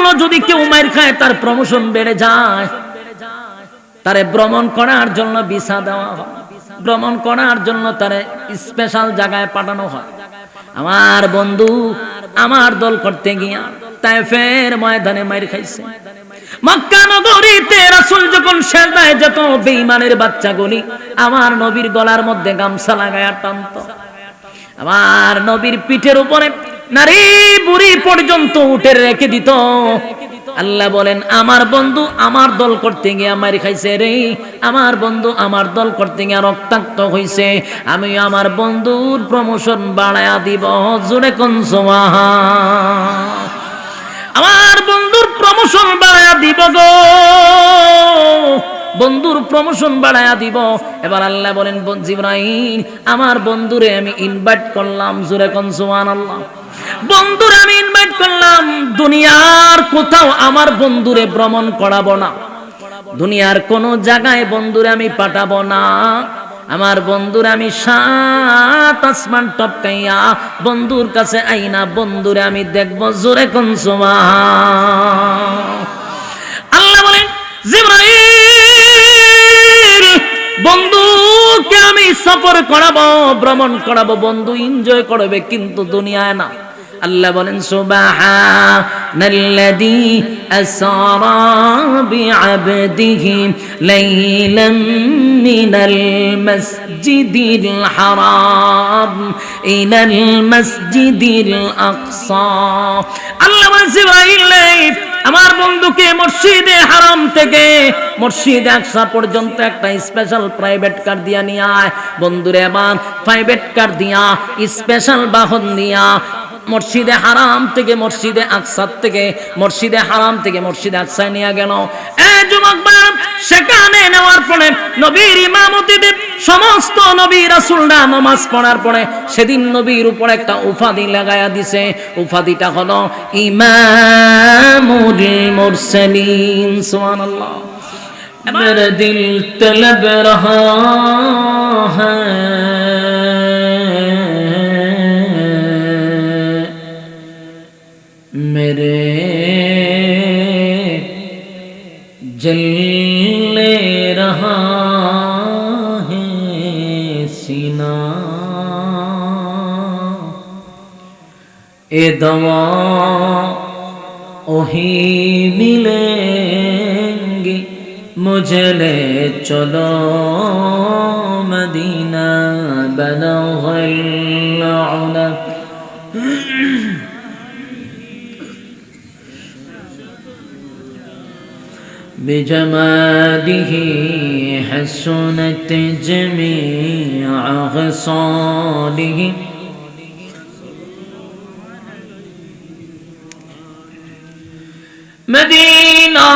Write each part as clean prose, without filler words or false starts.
জন্য যদি কেউ মাইর খায় তার প্রমোশন বেড়ে যায়, তারে ভ্রমণ করার জন্য ভিসা দেওয়া হয়, ভ্রমণ করার জন্য তারে স্পেশাল জায়গায় পাঠানো হয়। আমার বন্ধু আমার দল করতে গিয়া তায়েফের ময়দানে মাইর খাইছে। মক্কা নগরীতে রাসূল যখন সেজদায় যেত, বেঈমানের বাচ্চাগুলি আমার নবীর গলার মধ্যে গামছা লাগায়া টানত, আমার নবীর পিঠের উপরে নারী বুড়ি পর্যন্ত উঠে রেখে দিত। আল্লাহ বলেন আমার বন্ধু আমার দল করতে গিয়ে মার খাইছে রে, আমার বন্ধু আমার দল করতে গিয়ে রক্তাক্ত হইছে, আমি আমার বন্ধুর প্রমোশন বাড়ায়া দিব। জোরে কোন সুবহান। আমার বন্ধুর প্রমোশন বাড়ায়া দিব গো, বন্ধুর প্রমোশন বাড়ায়া দিব। এবার আল্লাহ বলেন জিবরাইল আমার বন্ধুরে আমি ইনভাইট করলাম। জোরে কোন সুবহানাল্লাহ। বন্ধুরে আমি ইনভাইট করলাম, দুনিয়ার কোথাও আমার বন্ধুরে ভ্রমণ করাবো না, দুনিয়ার কোন জায়গায় বন্ধুরে আমি পাঠাবো না। আমার বন্ধুরে আমি 7 আসমান টপকাইয়া বন্ধুর কাছে আইনা বন্ধুরে আমি দেখবো। জোরে কোন সুবহান। আল্লাহ বলেন জিবরাইল বন্ধুকে আমি সফর করাবো, ভ্রমণ করাবো, বন্ধু এনজয় করবে, কিন্তু দুনিয়ায় না। আল্লাহ বলেন সুবহানাল্লাযী আসরা বিআবদিহি লাইলাম মিনাল মাসজিদিল হারাম ইলাল মাসজিদিল আকসা। আল্লাহ বলেন জিবরাইল আমার বন্ধুকে মসজিদে হারাম থেকে মসজিদে আকসা পর্যন্ত একটা স্পেশাল প্রাইভেট কার দিয়া নিয়ে আয়। বন্ধুরে এবার প্রাইভেট কার দিয়া স্পেশাল বাহন দিয়া মসজিদে হারাম থেকে মসজিদে আকসা থেকে মসজিদে হারাম থেকে মসজিদে আকসায় নিয়ে গেল। এই যুবক ভাই, সেখানে নেওয়ার পরে নবীর ইমামতিতে সমস্ত নবী রাসূলরা নামাজ পড়ার পরে সেদিন নবীর উপর একটা উপাধি লাগায়া দিছে। উপাধিটা হলো ইমামুল মুরসালিন। সুবহানাল্লাহ। মেরা দিল তলব রহা হ্যায় मेरे जलने रहा है सीना, ए दवा ओही मिलेंगी, मुझे ले चलो मदीना बलगल उला। بجماله حسنت جميع خصاله مدينة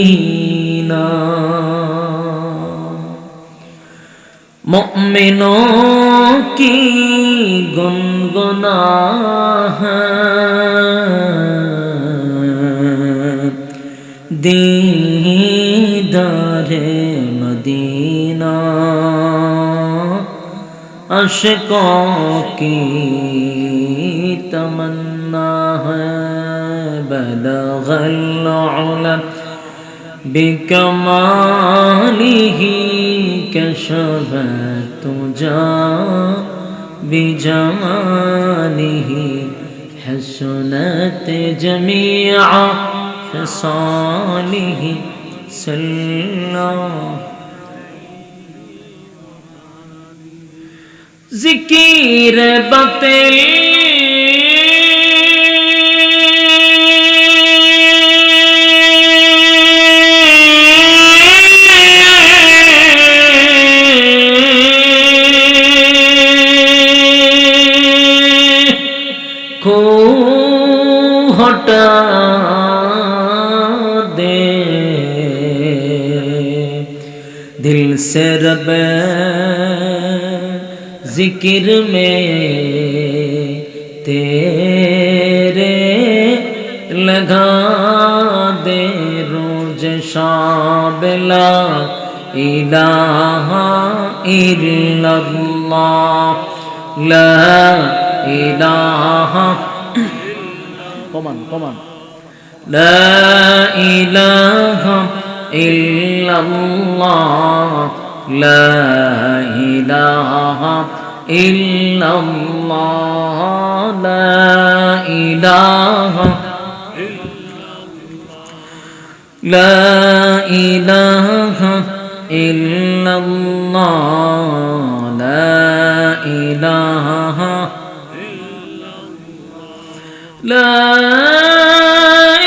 मदीना मोमिनों की गुनगुना है, दीदारे मदीना अशकों की तमन्ना है। बलगल उला बिकमालिही कशफत तुजा बिजमालिही हसनत जमीआ खसालिही सल्लल्लाहु ज़िकीर बतिल हटा दे दिल से रब जिक्र में तेरे लगा दे रोज शाम ला इलाहा इल्लल्लाह ला इलाहा कमान ला इलाहा इल्लल्लाह ला इलाहा इल्लल्लाह ला इलाहा ला इलाहा इल्लल्लाह ला इलाहा ला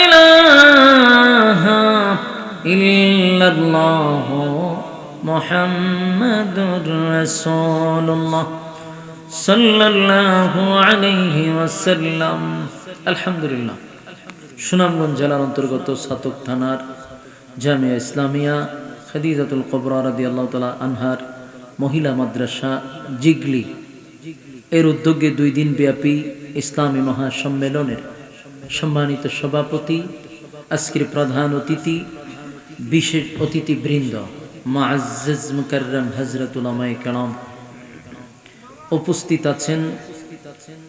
इलाहा इल्लल्लाह मुहम्मदुर रसूलुल्लाह सल्लल्लाहु अलैहि वसल्लम। আলহামদুলিল্লাহ। সুনামগঞ্জ জেলার অন্তর্গত ছাতক থানার জামিয়া ইসলামিয়া খাদিজাতুল কুবরা রাদিয়াল্লাহু তাআলা আনহার মহিলা মাদ্রাসা জিগলি এর উদ্যোগে 2 দিন ব্যাপী ইসলামী মহাসম্মেলনের সম্মানিত সভাপতি, আজকের প্রধান অতিথি, বিশেষ অতিথিবৃন্দ, মুআজ্জাজ মুকাররম হযরত উলামায়ে কেরাম, উপস্থিত আছেন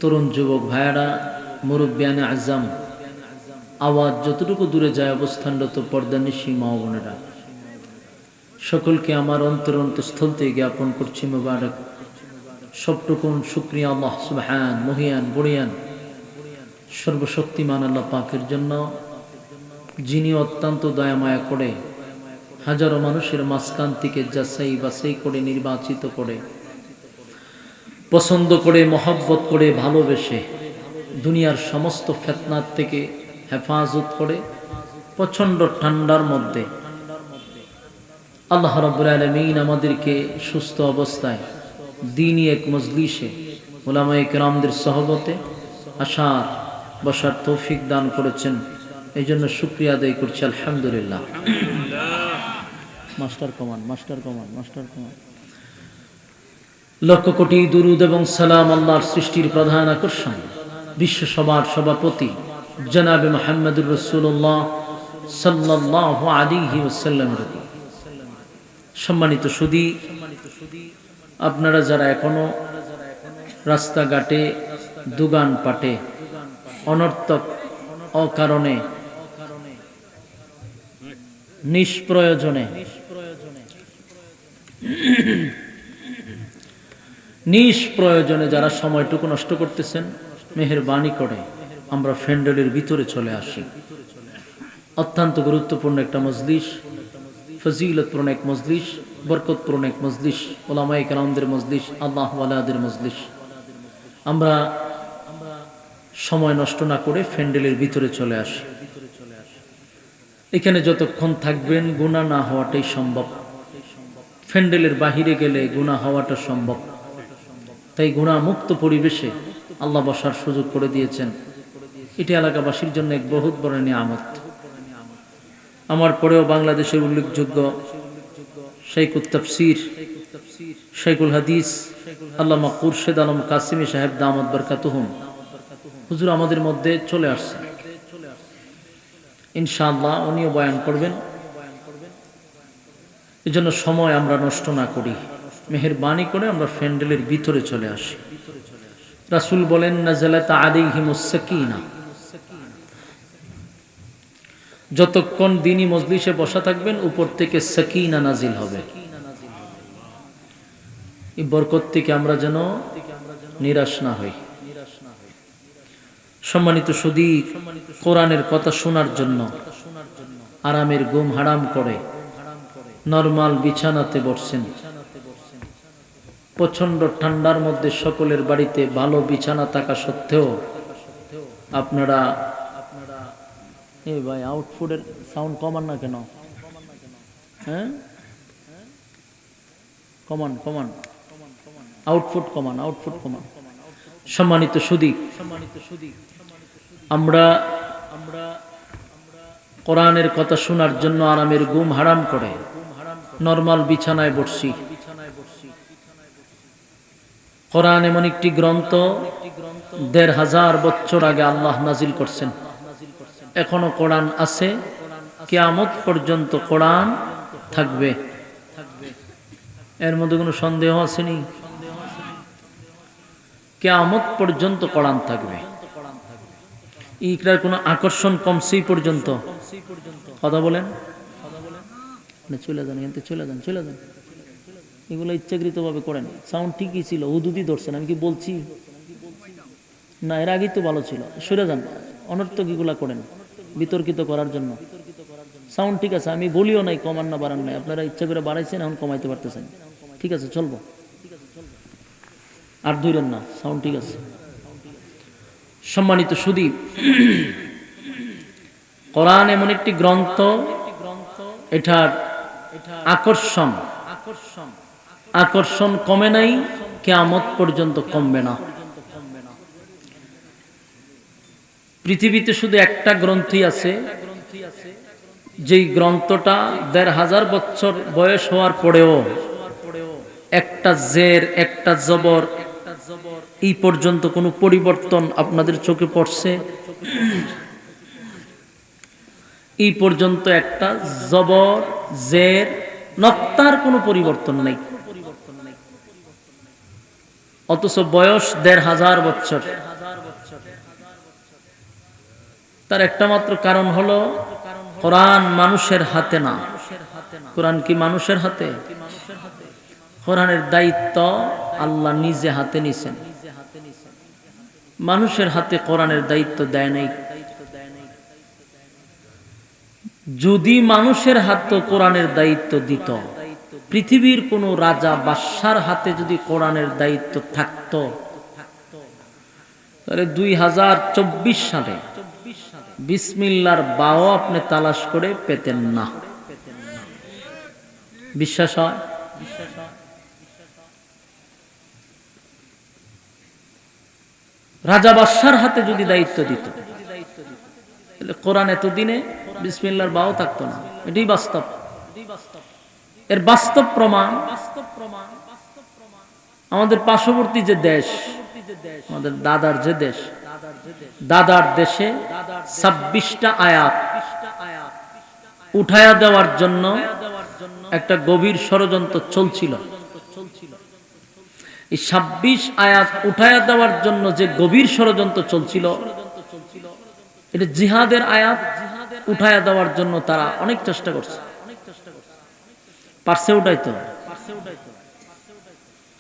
তরুণ যুবক ভাইয়েরা, মুরব্বিয়ানে আজম, আওয়াজ যতটুকু দূরে যায় অবস্থানরত পর্দানিশী মা বোনেরা, সকলকে আমার অন্তরস্থল থেকে জ্ঞাপন করছি মুবারক। সবটুকুন শুকরিয়া আল্লাহ সুবহান মহিয়ান বড়িয়ান সর্বশক্তিমান আল্লাহ পাকের জন্য, যিনি অত্যন্ত দয়া মায়া করে হাজারো মানুষের মাঝখান থেকে যাচাই বাছাই করে নির্বাচিত করে পছন্দ করে মহব্বত করে ভালোবেসে দুনিয়ার সমস্ত ফিতনার থেকে হেফাজত করে প্রচণ্ড ঠান্ডার মধ্যে আল্লাহ রাব্বুল আলামিন আমাদেরকে সুস্থ অবস্থায় দ্বীনি এক মজলিসে উলামায়ে কেরামদের সহবতে আসার বসার তৌফিক দান করেছেন। এই জন্য শুকরিয়া আদায় করছি আলহামদুলিল্লাহ। মাস্টার কমান। লক্ষ কোটি দুরুদ এবং সালাম আল্লাহর সৃষ্টির প্রধান আকর্ষণ বিশ্ব সভার সভাপতি জনাবে মুহাম্মদুর রাসূলুল্লাহ সাল্লাল্লাহু আলাইহি ওয়াসাল্লামের উপর। সম্মানিত সুধী, আপনারা যারা এখনো রাস্তাঘাটে দোকান পাটে অনর্থক অকারণে নিষ্প্রয়োজনে যারা সময়টুকু নষ্ট করতেছেন, মেহেরবানি করে আমরা ফ্যান্ডেলের ভিতরে চলে আসি। অত্যন্ত গুরুত্বপূর্ণ একটা মজলিস, ফজিলতপূর্ণ এক মজলিস, বরকতপূর্ণ এক মজলিস, উলামায়ে কেরামদের মজলিস, আল্লাহ ওয়ালাদের মজলিস। আমরা সময় নষ্ট না করে ফ্যান্ডেলের ভিতরে চলে আসি। এখানে যতক্ষণ থাকবেন গুনাহ না হওয়াটাই সম্ভব। ফ্যান্ডেলের বাহিরে গেলে গুনাহ হওয়াটা সম্ভব। তাই গুনাহ মুক্ত পরিবেশে আল্লাহ বসার সুযোগ করে দিয়েছেন। এটি এলাকাবাসীর জন্য এক বহুত বড় নিয়ামত। আমার পরেও বাংলাদেশের উল্লেখযোগ্য শাইখুত তাফসীর, শাইখুল হাদিস আল্লামা খুরশেদ আলম কাসিমি সাহেব দামাত বরকাতুহুম হুজুর আমাদের মধ্যে চলে আসছে। ইনশাআল্লাহ উনিও বয়ান করবেন। এজন্য সময় আমরা নষ্ট না করি, মেহেরবানি করে আমরা ফ্যান্ডেলের ভিতরে চলে আসি। রাসূল বলেন নাযালাত আলাইহিমুস সাকিনা, যতক্ষণ দ্বীনি মজলিসে বসা থাকবেন উপর থেকে সাকিনা নাজিল হবে। এই বরকত থেকে আমরা যেন নিরাশ না হই। সম্মানিত সুধী, কোরআনের কথা শোনার জন্য আরামের ঘুম হারাম করে নরমাল বিছানাতে বসছেন। প্রচন্ড ঠান্ডার মধ্যে সকলের বাড়িতে ভালো বিছানা থাকা সত্ত্বেও আপনারা ভাই আউটফুটের সাউন্ড কমান না কেন? হ্যাঁ, কমান আউটফুট কমান। সম্মানিত সুধী, আমরা কোরআনের কথা শোনার জন্য আরামের ঘুম হারাম করে নরমাল বিছানায় বসছি। কোরআন এমন একটি গ্রন্থ ১৫০০ বছর আগে আল্লাহ নাজিল করছেন, এখনো কোরআন আছে, কিয়ামত পর্যন্ত কোরআন থাকবে। এর মধ্যে কোনো সন্দেহ আসেনি? কিয়ামত পর্যন্ত কোরআন থাকবে। ইকরার কোনো আকর্ষণ কমছে পর্যন্ত? কথা বলেন, চলে যান এখান থেকে, চলে যান, চলে যান। এগুলো ইচ্ছাকৃতভাবে করেন। সাউন্ড ঠিকই ছিল, হুদুদি ধরছেন, আমি কি বলছি না? এর আগেই তো ভালো ছিল। সরে যান, অনর্থক এগুলা করেন বিতর্কিত করার জন্য। সাউন্ড ঠিক আছে, আমি বলিও নাই কমান না বাড়ান নাই, আপনারা ইচ্ছা করে বাড়াইছেন, এখন কমাইতে পারতেছেন। ঠিক আছে, চলবো, আর ধরেন না, সাউন্ড ঠিক আছে। সম্মানিত সুধী, কোরআন এমন একটি গ্রন্থ, এটার আকর্ষণ কমে নাই, কিয়ামত পর্যন্ত কমবে না। পৃথিবীতে শুধু একটা গ্রন্থই আছে, যেই গ্রন্থটা ১৫০০ বছর বয়স হওয়ার পরেও একটা জের, একটা জবর, এই পর্যন্ত কোনো পরিবর্তন আপনাদের চোখে পড়ছে? এই পর্যন্ত একটা জবর, জের, নক্তার কোনো পরিবর্তন নেই, অথচ বয়স ১৫০০ বছর। তার একটা মাত্র কারণ হলো কোরআন মানুষের হাতে না। কোরআন কি মানুষের হাতে? কোরআনের দায়িত্ব আল্লাহ নিজে হাতে নিছেন, মানুষের হাতে কোরআনের দায়িত্ব দেয় নাই। যদি মানুষের হাতে কোরআনের দায়িত্ব দিত, পৃথিবীর কোন রাজা বাদশার হাতে যদি কোরআনের দায়িত্ব থাকতো, তাহলে ২০২৪ সালে বিসমিল্লাহর বাও আপনি তালাশ করে পেতেন না। বিশ্বাস হয়? রাজা বাদশার হাতে যদি দায়িত্ব দিত, তাহলে কোরআন এতদিনে বিসমিল্লাহর বাও থাকতো না। এটাই বাস্তব। এর বাস্তব প্রমাণ আমাদের পার্শ্ববর্তী যে দেশ, আমাদের দাদার যে দেশ, দাদার দেশে ২৬টা আয়াত উঠায়া দেওয়ার জন্য একটা গভীর ষড়যন্ত্র চলছিল। এই ২৬ আয়াত উঠায়া দেওয়ার জন্য যে গভীর ষড়যন্ত্র চলছিল, এটা জিহাদের আয়াত উঠায়া দেওয়ার জন্য তারা অনেক চেষ্টা করছে। পারছে উঠাইতো?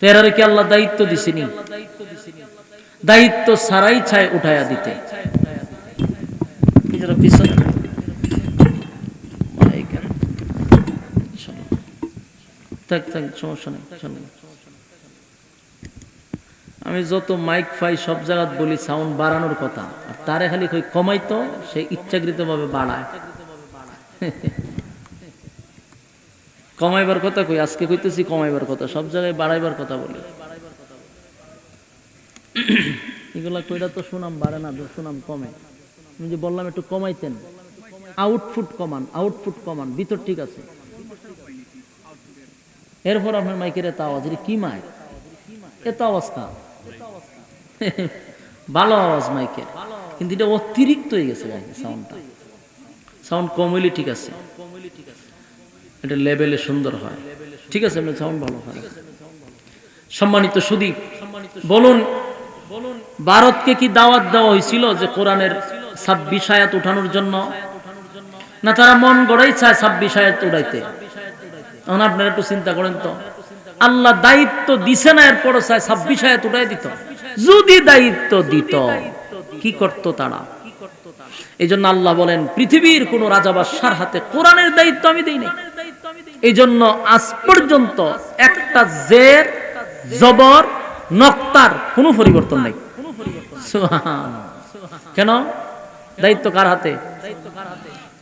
এরারে কি আল্লাহ দায়িত্ব দিছেনি? দায়িত্ব ছাড়াই চায় উঠায়া দিতে। পিছনে সমস্যা নেই। আমি যত মাইক ফাই সব জায়গা বলি সাউন্ড বাড়ানোর কথা, আর তারে খালি কমাইতো, সে ইচ্ছাকৃত ভাবে বাড়ায়। কমাইবার কথা কই, আজকে কইতেছি কমাইবার কথা, সব জায়গায় বাড়াইবার কথা বলি। এগুলা কইরা তো সুনাম বাড়ে না, সুনাম কমে। আমি যে বললাম একটু কমাইতেন, আউটপুট কমান, আউটপুট কমান, ভিতর ঠিক আছে। এরপর আপনার মাইকের এত আওয়াজ, কি মাইক এত অবস্থা? ভালো আওয়াজ মাইকের, কিন্তু এটা অতিরিক্ত হয়ে গেছে সাউন্ডটা। সাউন্ড কম হইলে ঠিক আছে, এটা লেভেলে সুন্দর হয়, ঠিক আছে, সাউন্ড ভালো হয়। সম্মানিত সুধী, বলুন ভারতকে কি দাওয়াত দেওয়া হয়েছিল যে কোরআনের ২৬ আয়াত উঠানোর জন্য? না তারা মন গড়াই চায় ২৬ আয়াত উঠাইতে? এখন আপনারা একটু চিন্তা করেন তো, আল্লাহ দায়িত্ব দিছে না, এরপরও চায় ২৬ আয়াত উঠাই দিত। যদি দায়িত্ব দিত, কি করত তারা? এই জন্য আল্লাহ বলেন, পৃথিবীর কোন রাজা বাদশার হাতে কোরআনের দায়িত্ব আমি দেই নাই। এই জন্য আজ পর্যন্ত একটা জের, জবর, নক্তার কোনো পরিবর্তন নাই। সুবহানাল্লাহ। কেন? দায়িত্ব কার হাতে?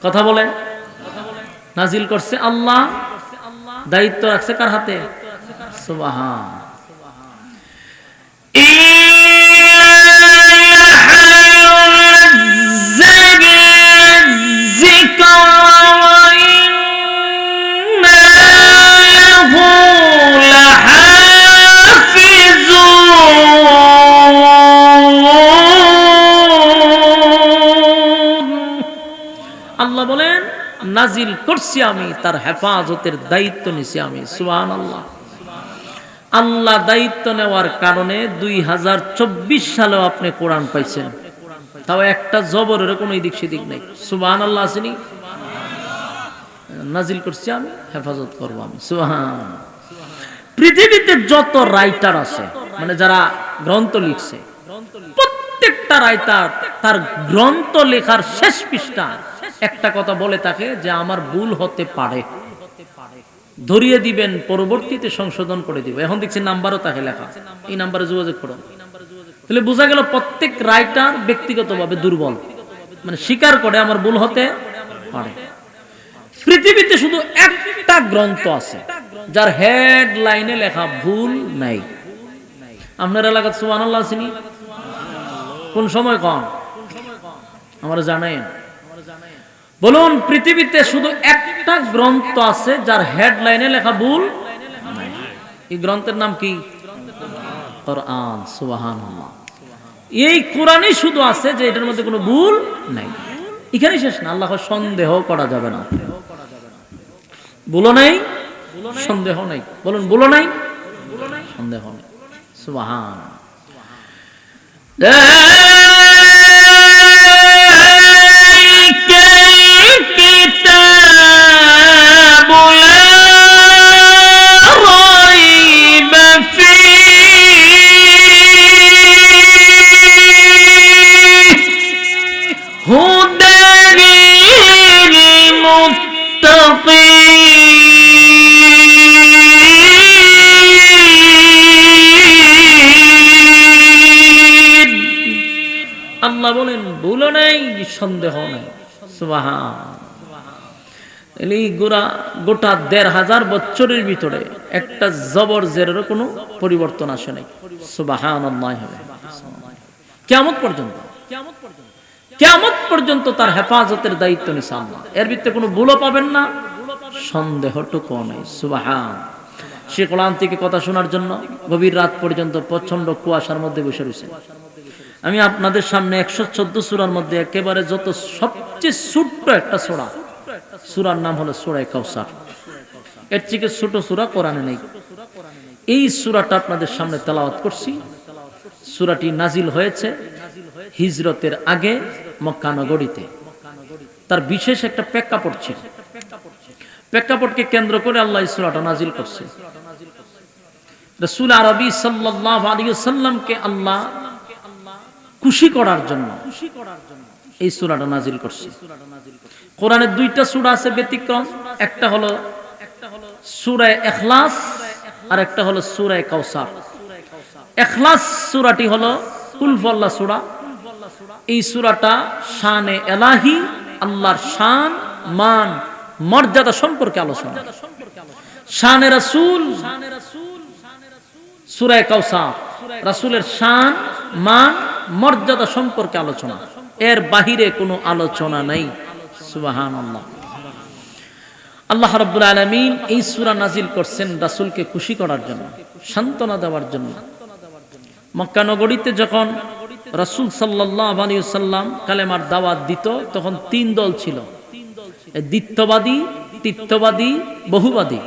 কথা বলেন। নাজিল করছে আল্লাহ, দায়িত্ব রাখছে কার হাতে? সুবহানাল্লাহ। إِنَّ নাজিল করছি আমি, তার হেফাজতের দায়িত্ব নিছি আমি। সুবহানাল্লাহ। আল্লাহ দায়িত্ব নেওয়ার কারণে 2024 সালেও আপনি কোরআন পাইছেন, তাও একটা জবরের কোনো এদিক সেদিক নেই। সুবহানাল্লাহ আসেনি? নাজিল করছি আমি, হেফাজত করবো আমি। সুবহান। পৃথিবীতে যত রাইটার আছে, মানে যারা গ্রন্থ লিখছে, প্রত্যেকটা রাইটার তার গ্রন্থ লেখার শেষ পৃষ্ঠা একটা কথা বলে থাকে যে আমার ভুল হতে পারে, ধরিয়ে দিবেন, পরবর্তীতে সংশোধন করে দিব। এখন দেখছি নাম্বারও তাকে লেখা, এই নাম্বারে যোগাযোগ করো। তাহলে বোঝা গেল প্রত্যেক রাইটার ব্যক্তিগতভাবে দুর্বল, মানে স্বীকার করে আমার ভুল হতে পারে। পৃথিবীতে শুধু একটা গ্রন্থ আছে যার হেডলাইনে লেখা ভুল নাই। আপনার এলাকার সুবহানাল্লাহ আসেনি? কোন সময় কম আমরা জানেন? বলুন, পৃথিবীতে শুধু একটা গ্রন্থ আছে যার হেডলাইনে লেখা ভুল নাই। এই গ্রন্থের নাম কি? কোরআন। সুবহানাল্লাহ। এই কোরআনই শুধু আছে যে এটার মধ্যে কোনো ভুল নাই। এখানে শেষ না, আল্লাহ সন্দেহ করা যাবে না। ভুলও নাই, সন্দেহ নাই। বলুন, ভুলও নাই, সন্দেহ নাই। সুবহান। আল্লাহ বলেন ভুলও নাই, সন্দেহ নাই। সুবহান। এই গোটা 1500 বছরের ভিতরে একটা জবর জেরেরও কোনো পরিবর্তন আসে নাই। সুবহানাল্লাহ। কিয়ামত পর্যন্ত, কিয়ামত পর্যন্ত তার হেফাজতের দায়িত্ব নিছে আল্লাহ। এর ভিতরে কোনো ভুলও পাবেন না, সন্দেহটুকু নাই। সুবহান। সে কোরআন থেকে কথা শোনার জন্য গভীর রাত পর্যন্ত প্রচন্ড কুয়াশার মধ্যে বসে রয়েছে। আমি আপনাদের সামনে 114 সূরার মধ্যে একেবারে সবচেয়ে ছোট্ট একটা সূরা, সূরার নাম হলো সূরা কাউসার। এর থেকে ছোট সূরা কোরআনে নেই। এই সূরাটা আপনাদের সামনে তেলাওয়াত করছি। সূরাটি নাজিল হয়েছে হিজরতের আগে মক্কা নগরীতে। তার বিশেষ একটা প্রেক্ষাপট ছিল। প্রেক্ষাপটকে কেন্দ্র করে আল্লাহ এই সূরাটা নাজিল করছে। রাসূল আরবী সাল্লাল্লাহু আলাইহি ওয়াসাল্লামকে আল্লাহ খুশি করার জন্য এই সূরাটা নাজিল করছে। কোরআনের দুইটা সূরা আছে ব্যতিক্রম, একটা হলো সূরা ইখলাস আর একটা হলো সূরা কাউসার। ইখলাস সূরাটি হলো কুল ফল্লাহ সূরা। এই সূরাটা শানে ইলাহি, আল্লাহর শান, মান, মর্যাদা সম্পর্কে আলোচনা। শানে রাসূল সূরা কাউসার রাসূলের শান, মান, মর্যাদা সম্পর্কে আলোচনা। এর বাহিরে কোনো আলোচনা নাই। সুবহানাল্লাহ। আল্লাহ রাব্বুল আলামিন এই সূরা নাজিল করছেন রাসূলকে খুশি করার জন্য, সান্ত্বনা দেওয়ার জন্য। মক্কা নগরীতে যখন রাসূল সাল্লাল্লাহু আলাইহি ওয়াসাল্লাম কালেমার দাওয়াত দিত, তখন 3 দল ছিল, দ্বিত্ববাদী, তিত্ববাদী, বহুবাদী।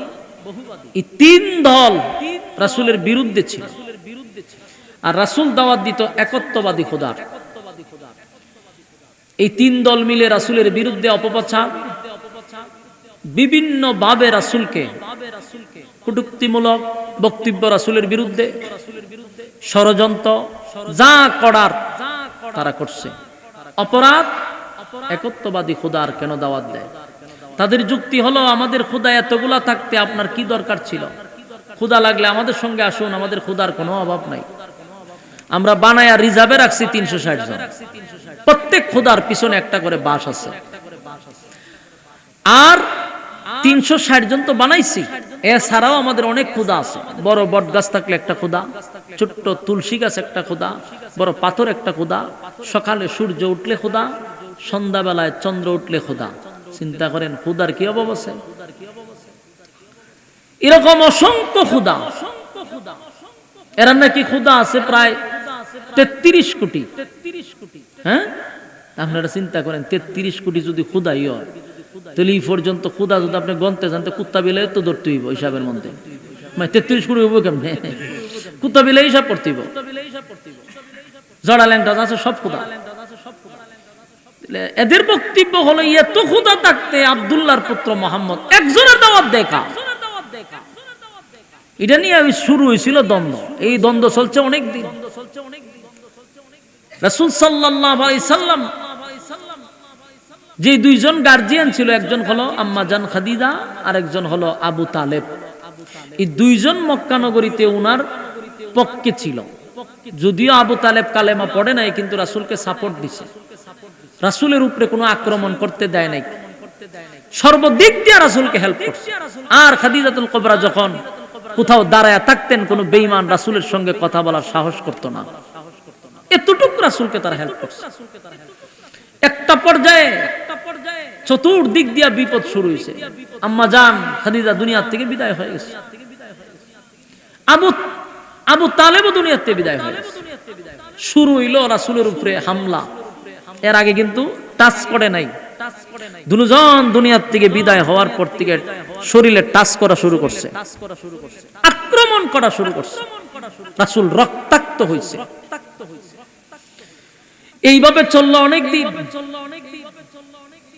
এই 3 দল রাসূলের বিরুদ্ধে ছিল। আর রাসূল দাওয়াত দিত একত্ববাদী খোদার। এই 3 দল মিলে রাসূলের বিরুদ্ধে অপপ্রচার, বিভিন্ন ভাবে রাসূলকে কটূক্তিমূলক বক্তব্য, রাসূলের বিরুদ্ধে ষড়যন্ত্র, যা করার তারা করছে। অপরাধ, একত্ববাদী খোদার কেন দাওয়াত দেয়? তাদের যুক্তি হলো, আমাদের খোদা এতগুলা থাকতে আপনার কি দরকার ছিল? খোদা লাগলে আমাদের সঙ্গে আসুন, আমাদের খোদার কোনো অভাব নাই। আমরা বানায়া রিজার্ভে রাখছি 360 জন। প্রত্যেক খোদার পিছনে একটা করে বাস আছে। আর 360 জন তো বানাইছি, এছাড়াও আমাদের অনেক খোদা আছে। বড় বট গাছ থাকলে একটা খোদা, ছোট্ট তুলসী গাছ একটা খোদা, বড় পাথর একটা খোদা, সকালে সূর্য উঠলে খোদা, সন্ধ্যাবেলায় চন্দ্র উঠলে খোদা। চিন্তা করেন খোদার কি অভাব আছে? এরকম অসংখ্য খোদা। এরা নাকি খোদা আছে প্রায় 33 কোটি। হ্যাঁ, আপনারা চিন্তা করেন 33 কোটি যদি খোদাই হয়, তাহলে এই পর্যন্ত খুদা যদি আপনি গনতে জানতে কুত্তা বিলে তো ধরতে হইব হিসাবের মধ্যে, মানে 33 কোটি হইব কেমনে? কুত্তা বিলে হিসাব করতে হইব, জড়া ল্যাংটা আছে সব খুদা। এদের বক্তব্য হলো এত খুদা থাকতে আব্দুল্লাহর পুত্র মুহাম্মদ একজনের দাওয়াত দেখা, এটা নিয়ে শুরু হয়েছিল দ্বন্দ্ব। এই দ্বন্দ্ব চলছে অনেক দিন। রাসূল সাল্লাল্লাহু আলাইহি সাল্লাম যে দুইজন গার্জিয়ান ছিল, একজন হলো আম্মা জান খাদিজা আর একজন হলো আবু তালেব, এই দুইজন মক্কা নগরীতে উনার পক্ষে ছিল। যদিও আবু তালেব কালেমা পড়ে নাই, কিন্তু রাসূলকে সাপোর্ট দিছে, রাসূলের উপরে কোনো আক্রমণ করতে দেয় নাই, সর্বদিক দিয়ে রাসূলকে হেল্প করছে। আর খাদিজাতুল কুবরা যখন কোথাও দাঁড়ায় থাকতেন, কোনো বেঈমান রাসূলের সঙ্গে কথা বলার সাহস করত না, এতটুকু রাসূলকে তারা হেল্প করছে। একটা পর্যায়ে চতুর্দিক দিয়া বিপদ শুরু হয়েছে, আম্মা জান খাদিজা দুনিয়া থেকে বিদায় হয়ে গেছে, আবু তালেবও দুনিয়া থেকে বিদায় হয়ে গেছে। শুরু হইল রাসূলের উপরে হামলা। এর আগে কিন্তু টাচ করে নাই, দুজন দুনিয়ার থেকে বিদায় হওয়ার পর থেকে শরীরে টাচ করা শুরু করছে, আক্রমণ করা শুরু করছে, রাসূল রক্তাক্ত হয়েছে। এইভাবে চললো অনেক দিন।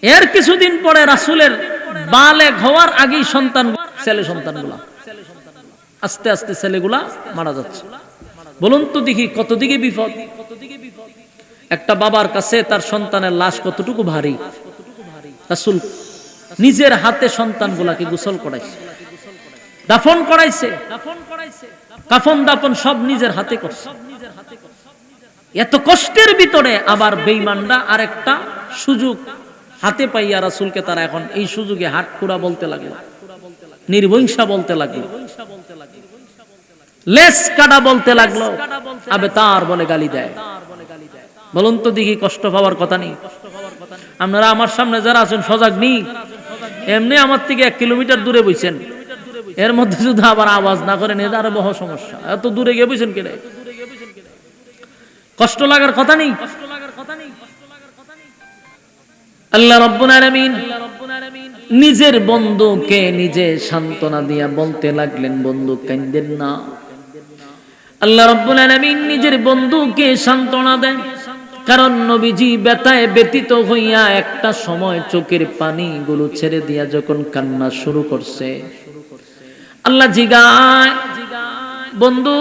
এর কিছুদিন পরে রাসূলের বালেগ হওয়ার আগেই ছেলে সন্তানগুলা আস্তে আস্তে ছেলেগুলা মারা যাচ্ছে। বলুন তো দেখি কত দিকে বিপদ। একটা বাবার কাছে তার সন্তানের লাশ কতটুকু ভারী। রাসূল নিজের হাতে সন্তানগুলাকে গোসল করাইছে, দাফন করাইছে, কাফন দাফন সব নিজের হাতে করছে। এত কষ্টের ভিতরে আবার বেঈমানরা আরেকটা সুযোগ হাতে পাইয়া রাসূলকে তারা এখন এই সুযোগে হাত পুরা বলতে লাগলো, নির্বংশা বলতে লাগলো, লেস কাটা বলতে লাগলো, আবে তার বলে গালি দেয়। বলুন তো দেখি কষ্ট পাওয়ার কথা নেই? আপনারা আমার সামনে যারা আছেন সজাগ নেই, এমনি আমার থেকে 1 কিলোমিটার দূরে বইছেন, এর মধ্যে যদি আবার আওয়াজ না করেন এদের আরো বড় সমস্যা। এত দূরে গিয়ে বইছেন কেন? কষ্ট লাগার কথা নেই? আল্লাহ রাব্বুল আলামিন নিজের বন্ধুকে নিজে সান্ত্বনা দিয়া বলতে লাগলেন, বন্ধু কাঁদেন না। আল্লাহ রাব্বুল আলামিন নিজের বন্ধুকে সান্ত্বনা দেন, কারণ নবীজি ব্যথায় ব্যথিত হইয়া একটা সময় চোখের পানিগুলো ছেড়ে দিয়া যখন কান্না শুরু করছে, আল্লাহ জিগায়, বন্ধু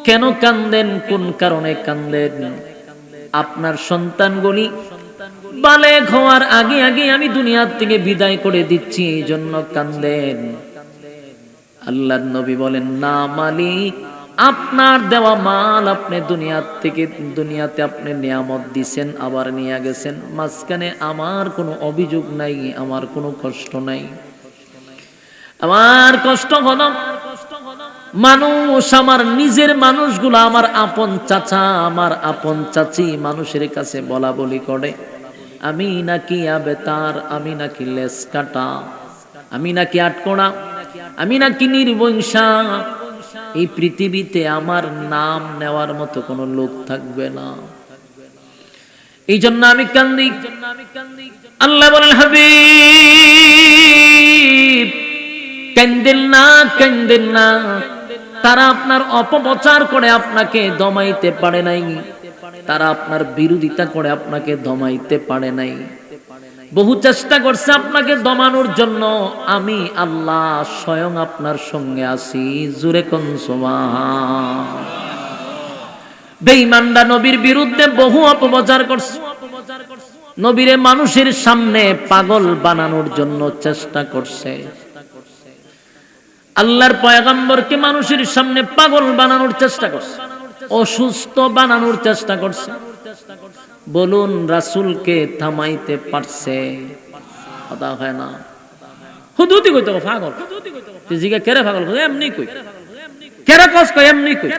কেন কান্দেন? কোন কারণে কান্দেন? আপনার সন্তানগুলি বালেগ হওয়ার আগে আগে আমি দুনিয়া থেকে বিদায় করে দিচ্ছি, এই জন্য কান্দেন। আল্লাহর নবী বলেন, না মালিক, আপনার দেওয়া মাল আপনি দুনিয়াতে আপনি নিয়ামত দিছেন, আবার নিয়ে গেছেন, মাঝখানে আমার কোনো অভিযোগ নাই, আমার কোনো কষ্ট নাই। আমার কষ্ট হলো মানুষ, আমার নিজের মানুষগুলো, আমার আপন চাচা, আমার আপন চাচি মানুষের কাছে বলা বলি করে আমি নাকি আবেতার, আমি নাকি লেস কাটা, আমি নাকি আটকোনা, আমি নাকি নির্বংশা। এই পৃথিবীতে আমার নাম নেওয়ার মতো কোনো লোক থাকবে না, এই জন্য আমি কান্দি। আল্লাহ বলেন, হাবিব কান্দেন না, কান্দেন না। তারা আপনার অপপ্রচার করে আপনাকে দমাইতে পারে নাই, তারা আপনার বিরোধিতা করে আপনাকে দমাইতে পারে নাই। বহু চেষ্টা করছে আপনাকে দমানোর জন্য, আমি আল্লাহ স্বয়ং আপনার সঙ্গে আছি। জোরে কোন সুবহান। বেঈমানরা নবীর বিরুদ্ধে বহু অপপ্রচার করছে, নবীরে মানুষের সামনে পাগল বানানোর জন্য চেষ্টা করছে, আল্লাহর পয়গম্বরকে মানুষের সামনে পাগল বানানোর চেষ্টা করছে, অসুস্থ বানানোর চেষ্টা করছে। বলুন রাসূলকে থামাইতে পারছে? কথা হয় না। হুদুদি কইতো পাগল, তুই জিগা কেরে পাগল কই? এমনি কই। কেরে কস কই? এমনি কই,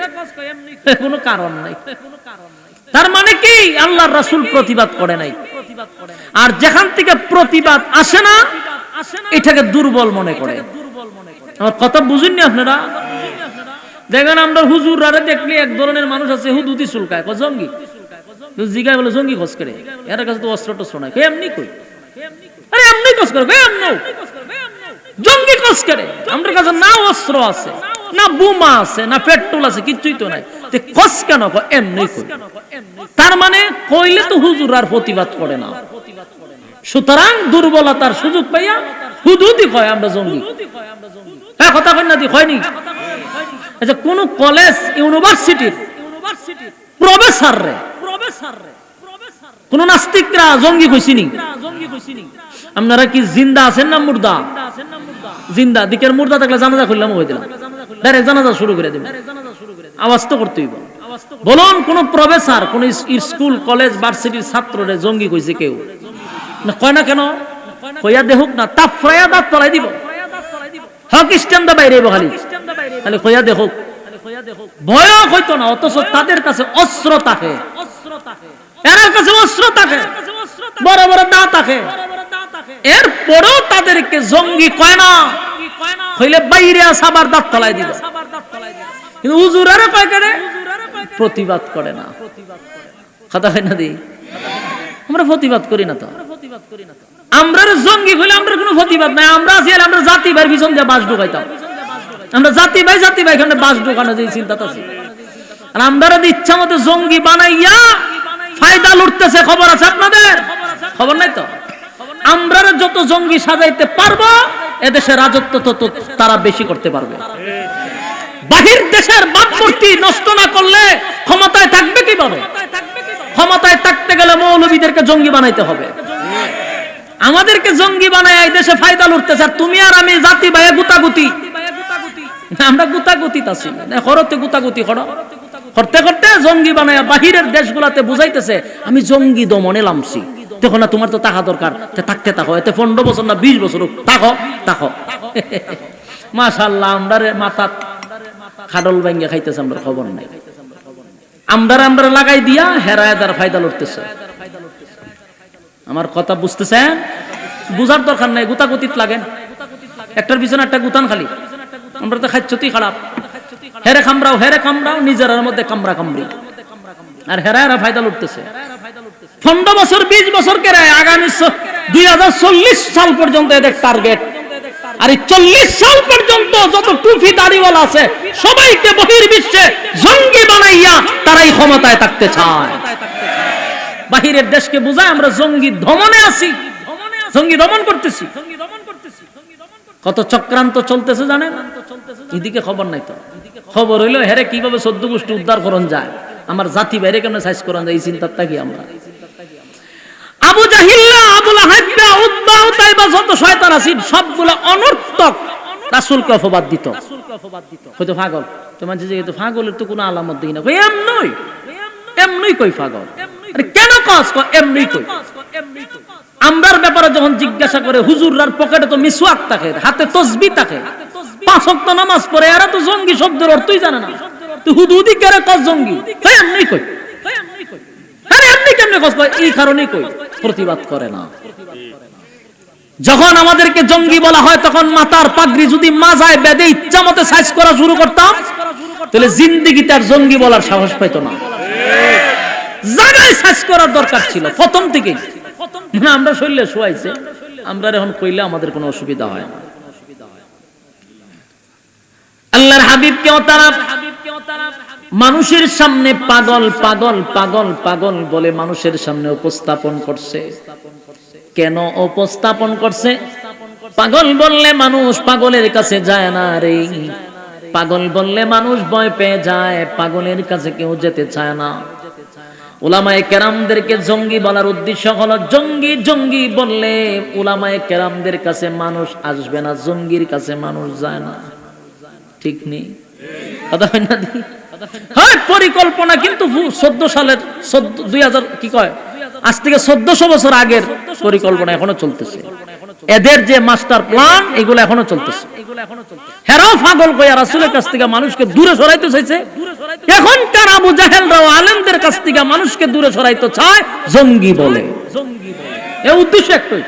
কোনো কারণ নাই। তার মানে কি আল্লাহর রাসূল প্রতিবাদ করে নাই। আর যেখান থেকে প্রতিবাদ আসে না, এটাকে দুর্বল মনে করে। আমার কথা বুঝুননি আপনারা? দেখেন আমরা হুজুররা দেখলে এক ধরনের মানুষ আছে, হুদুদি চুলকায়, জঙ্গি জিগায় বলে জঙ্গি খোঁজ করে, এর কাছে তো অস্ত্র টস্ত্র নাই, এমনি কই। আরে এমনি কস করে এমনি জঙ্গি কস করে আমাদের কাছে না অস্ত্র আছে না বোমা আছে না পেট্রোল আছে কিছুই তো নাই তে কস কেন এমনি কই তার মানে কইলে তো হুজুর আর প্রতিবাদ করে না সুতরাং দুর্বলতার সুযোগ পাইয়া হুদুদি কয় আমরা জঙ্গি হ্যাঁ কথা কই না দি হয়নি আচ্ছা কোন কলেজ ইউনিভার্সিটির প্রফেসর রে কোন নাস্তিকরা জঙ্গি কইছিনি আপনারা কি জিন্দা আছেন না মুর্দা জিন্দা দিকের মুর্দা থাকলে জানাজা করলাম হয়ে দিলাম ডাইরেক্ট জানাজা শুরু করে দেব আওয়াজ তো করতেই বলুন কোন প্রফেসর কোন স্কুল কলেজ ভার্সিটির ছাত্ররে জঙ্গি কইছে কেউ না কয় না কেন কইয়া দেহুক না তাপ ফ্রায়া দাঁত তলাই দিব হক স্ট্যান্ড বাইরে খালি তাহলে কইয়া দেহুক ভয় হইতো না অথচ তাদের কাছে অস্ত্র থাকে এর কাছে অস্ত্র থাকে বড় বড় দাঁত থাকে এরপরও তাদেরকে জঙ্গি কয় না হইলে বাইরে আবার দাঁত তলাই দিব কিন্তু হুজুরেরা কয় করে প্রতিবাদ করে না কথা হয় না দি আমরা প্রতিবাদ করি না তো আমরা জঙ্গি হইলে আমরা কোনো প্রতিবাদ নাই আমরা আছি আমরা জাতি ভাইয়ের পিছন দিয়ে বাস ঢুকাইতাম আমরা জাতি ভাই এখানে বাস ঢুকানো যে চিন্তাটা আছে আর আমরা ইচ্ছা মতো জঙ্গি বানাইয়া ফায়দা লুটতেছে খবর আছে আপনাদের খবর নাই তো আমরা যত জঙ্গি সাজাইতে পারবো এদেশে রাজত্ব তত তারা বেশি করতে পারবে বাহির দেশের ভাবমূর্তি নষ্ট না করলে ক্ষমতায় থাকবে কিভাবে ক্ষমতায় থাকতে গেলে মৌলবীদেরকে জঙ্গি বানাইতে হবে আমাদেরকে জঙ্গি বানায় এই দেশে ফায়দা লুটতেছে আর তুমি আর আমি জাতি ভাইয়ে গুতাগুতি আমরা গুতাগুতিতে আছি না হরতে গুতাগুতি করতে করতে জঙ্গি বানায় বাহিরের দেশগুলাতে বুঝাইতেছে আমি জঙ্গি দমনে নামছি দেখো না তোমার তো টাকা দরকার থাকতে থাকো এতে 15 বছর না 20 বছর থাকো মাশাআল্লাহ আমরা মাথা খাডল ভাঙ্গা খাইতেছে আমরা খবর নাই আমরা লাগাই দিয়া হেরায়াদার ফায়দা লুটতেছে আমার কথা বুঝতেছেন বুঝার দরকার নাই গুতাগুতিত লাগেন একটার পিছনে একটা গুতান খালি আমরা তো খাচ্ছতি খারাপ হেরে কামড়াও নিজের মধ্যে কামড়ি আর হেরায়ারা ফায়দা লুটতেছে 15 বছর 20 বছর কে আগামী 2040 সাল পর্যন্ত এদের টার্গেট আর এই 40 সাল পর্যন্ত যত টুপি দাড়িওয়ালা আছে সবাইকে বহির্বিশ্বে জঙ্গি বানাইয়া তারাই ক্ষমতায় থাকতে চায় বাহিরের দেশকে বুঝায় আমরা জঙ্গি দমনে আছি জঙ্গি দমন করতেছি কত চক্রান্ত চলতেছে জানেন এদিকে খবর নাই তো খবর হইলো হেরে কিভাবে 14 গোষ্ঠী উদ্ধার করন যায় আমার জাতি বাইরে কেন সাইজ করন যায় এই চিন্তাটা কি আমরা আবু জাহিল্লা আবু লাহাব উতবা উতাইবা যত শয়তান আছে সবগুলো অনর্থক রাসূলকে অপবাদ দিত কইতো পাগল তো মানে যে তো পাগলের তো কোনো আলামত দেই না কই এমনি কই পাগল আরে কেন কস এমনি কই আমরার ব্যাপারে যখন জিজ্ঞাসা করে হুজুররার পকেটে তো মিসওয়াক থাকে হাতে তাসবিহ থাকে 5 ওয়াক্ত নামাজ পড়ে এরা তো জঙ্গি শব্দের অর্থই জানে না তো হুদুদি করে কস জঙ্গি কই এমনি কই আরে এমনি কেমনে কস এই কারণেই কই প্রতিবাদ করে না যখন আমাদেরকে জঙ্গি বলা হয় তখন মাথার পাগড়ি যদি মাজায় বেঁধে ইচ্ছামতে সাইজ করা শুরু করতাম তাহলে জিন্দেগিতে আর জঙ্গি বলার সাহস পাইতো না জায়গায় সাইজ করার দরকার ছিল প্রথম থেকেই না আমরা শরীরে শোয়াইছে আমরা এখন কইলে আমাদের কোনো অসুবিধা হয় না আল্লাহর হাবিব কেও তারা মানুষের সামনে পাগল পাগল পাগল পাগল বলে মানুষের সামনে উপস্থাপন করছে কেন উপস্থাপন করছে পাগল বললে মানুষ পাগলের কাছে যায় না রে পাগল বললে মানুষ ভয় পেয়ে যায় পাগলের কাছে কেউ যেতে চায় না উলামায়ে কেরামদেরকে জঙ্গি বলার উদ্দেশ্য হলো জঙ্গি জঙ্গি বললে উলামায়ে কেরামদের কাছে মানুষ আসবে না জঙ্গির কাছে মানুষ যায় না ঠিক নেই কথা হয় না হ্যাঁ পরিকল্পনা কিন্তু 14 সালের 2000 কি কয় আজ থেকে 1400 বছর আগের পরিকল্পনা এখনো চলতেছে এদের যে মাস্টার প্ল্যান এগুলো এখনো চলতেছে হেরাও পাগল কইয়া রাসূলের কাছ থেকে মানুষকে দূরে সরাইতে চাইছে এখনকার আবু জাহেলরাও আলেমদের কাছ থেকে মানুষকে দূরে সরাইতে চায় জঙ্গি বলে এই উদ্দেশ্য একটাই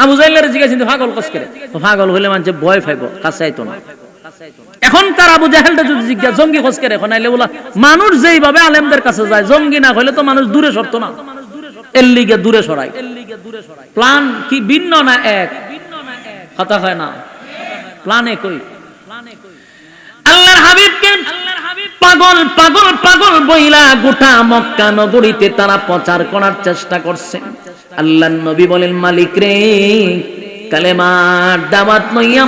আবু জাহেলের জিজ্ঞাসা পাগল কস করে পাগল হইলে মানে ভয় পাইবো কাছে আইতো না এখনকার আবু জাহেলটা যদি জিজ্ঞাসা জঙ্গি খোঁজ করে এখন আইলে বলা মানুষ যেইভাবে আলেমদের কাছে যায় জঙ্গি না হইলে তো মানুষ দূরে সরতো না এর লিগে দূরে সরাই। প্ল্যান কি ভিন্ন না এক? কথা হয় না, প্ল্যান একই। আল্লাহর হাবিবকে পাগল পাগল পাগল বইলা গোটা মক্কা নগরীতে তারা প্রচার করার চেষ্টা করছে। আল্লাহর নবী বলেন, মালিক রে, কালেমার দাওয়াত লইয়া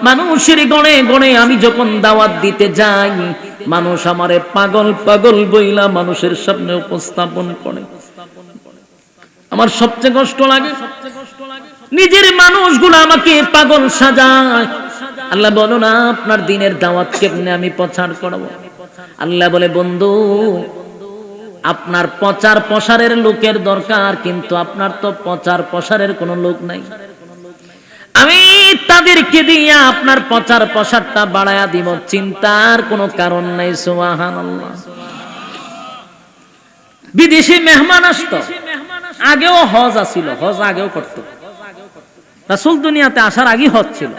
মানুষের গণে গণে আমি যখন দাওয়াত দিতে যাই, মানুষ আমারে পাগল পাগল বইলা মানুষের সামনে উপস্থাপন করে। আমার সবচেয়ে কষ্ট লাগে, নিজের মানুষগুলো আমাকে পাগল সাজায়। আল্লাহ বলো না, আপনার দিনের দাওয়াত কেমনে আমি প্রচার করব? আল্লাহ বলে, বন্ধু, আপনার প্রচার প্রসারের লোকের দরকার, কিন্তু আপনার তো প্রচার প্রসারের কোনো লোক নাই। আমি তাদেরকে দিয়ে আপনার প্রচার প্রসারটা বাড়ায়া দিব, চিন্তার কোনো কারণ নাই। সুবহানাল্লাহ। বিদেশি মেহমান আসতো, আগেও হজ আসিল, হজ আগেও করতো। রাসূল দুনিয়াতে আসার আগে হজ ছিল,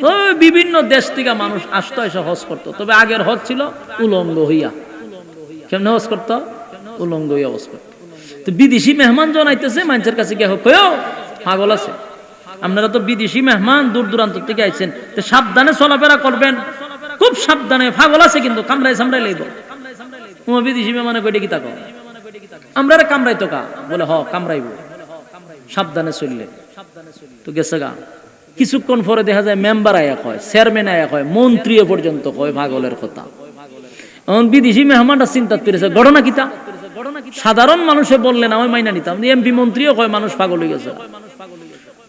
ওই বিভিন্ন দেশ থেকে মানুষ আসতো, এসে হজ করতো। তবে আগের হজ ছিল উলঙ্গ হইয়া। কেমনে হজ করতো? উলঙ্গ হইয়া হজ করতো। তো বিদেশি মেহমান যখন আইতেছে, মানুষের কাছে গিয়ে কয়ও পাগল আছে, আপনারা তো বিদেশি মেহমান দূর দূরান্ত থেকে আইছেন, তো সাবধানে চলাফেরা করবেন, খুব সাবধানে। পাগল আছে কিন্তু কামড়াই সামড়াই লইব। তোমার বিদেশি মেহমানে কইটা কি তাকো, আমরা কামড়াই তো কা বলে, হ কামড়াইব, সাবধানে চললে। তো গেছে গা, কিছুক্ষণ পরে দেখা যায় মেম্বার আয়া কয়, চেয়ারম্যান আয়া কয়, মন্ত্রী পর্যন্ত কয় পাগলের কথা। এখন বিদেশি মেহমানটা চিন্তা করেছে ঘটনা কিতা। সাধারণ মানুষে বললে না, আমি মাইনা নিতাম। এমপি মন্ত্রীও কয় মানুষ পাগল হয়ে গেছে,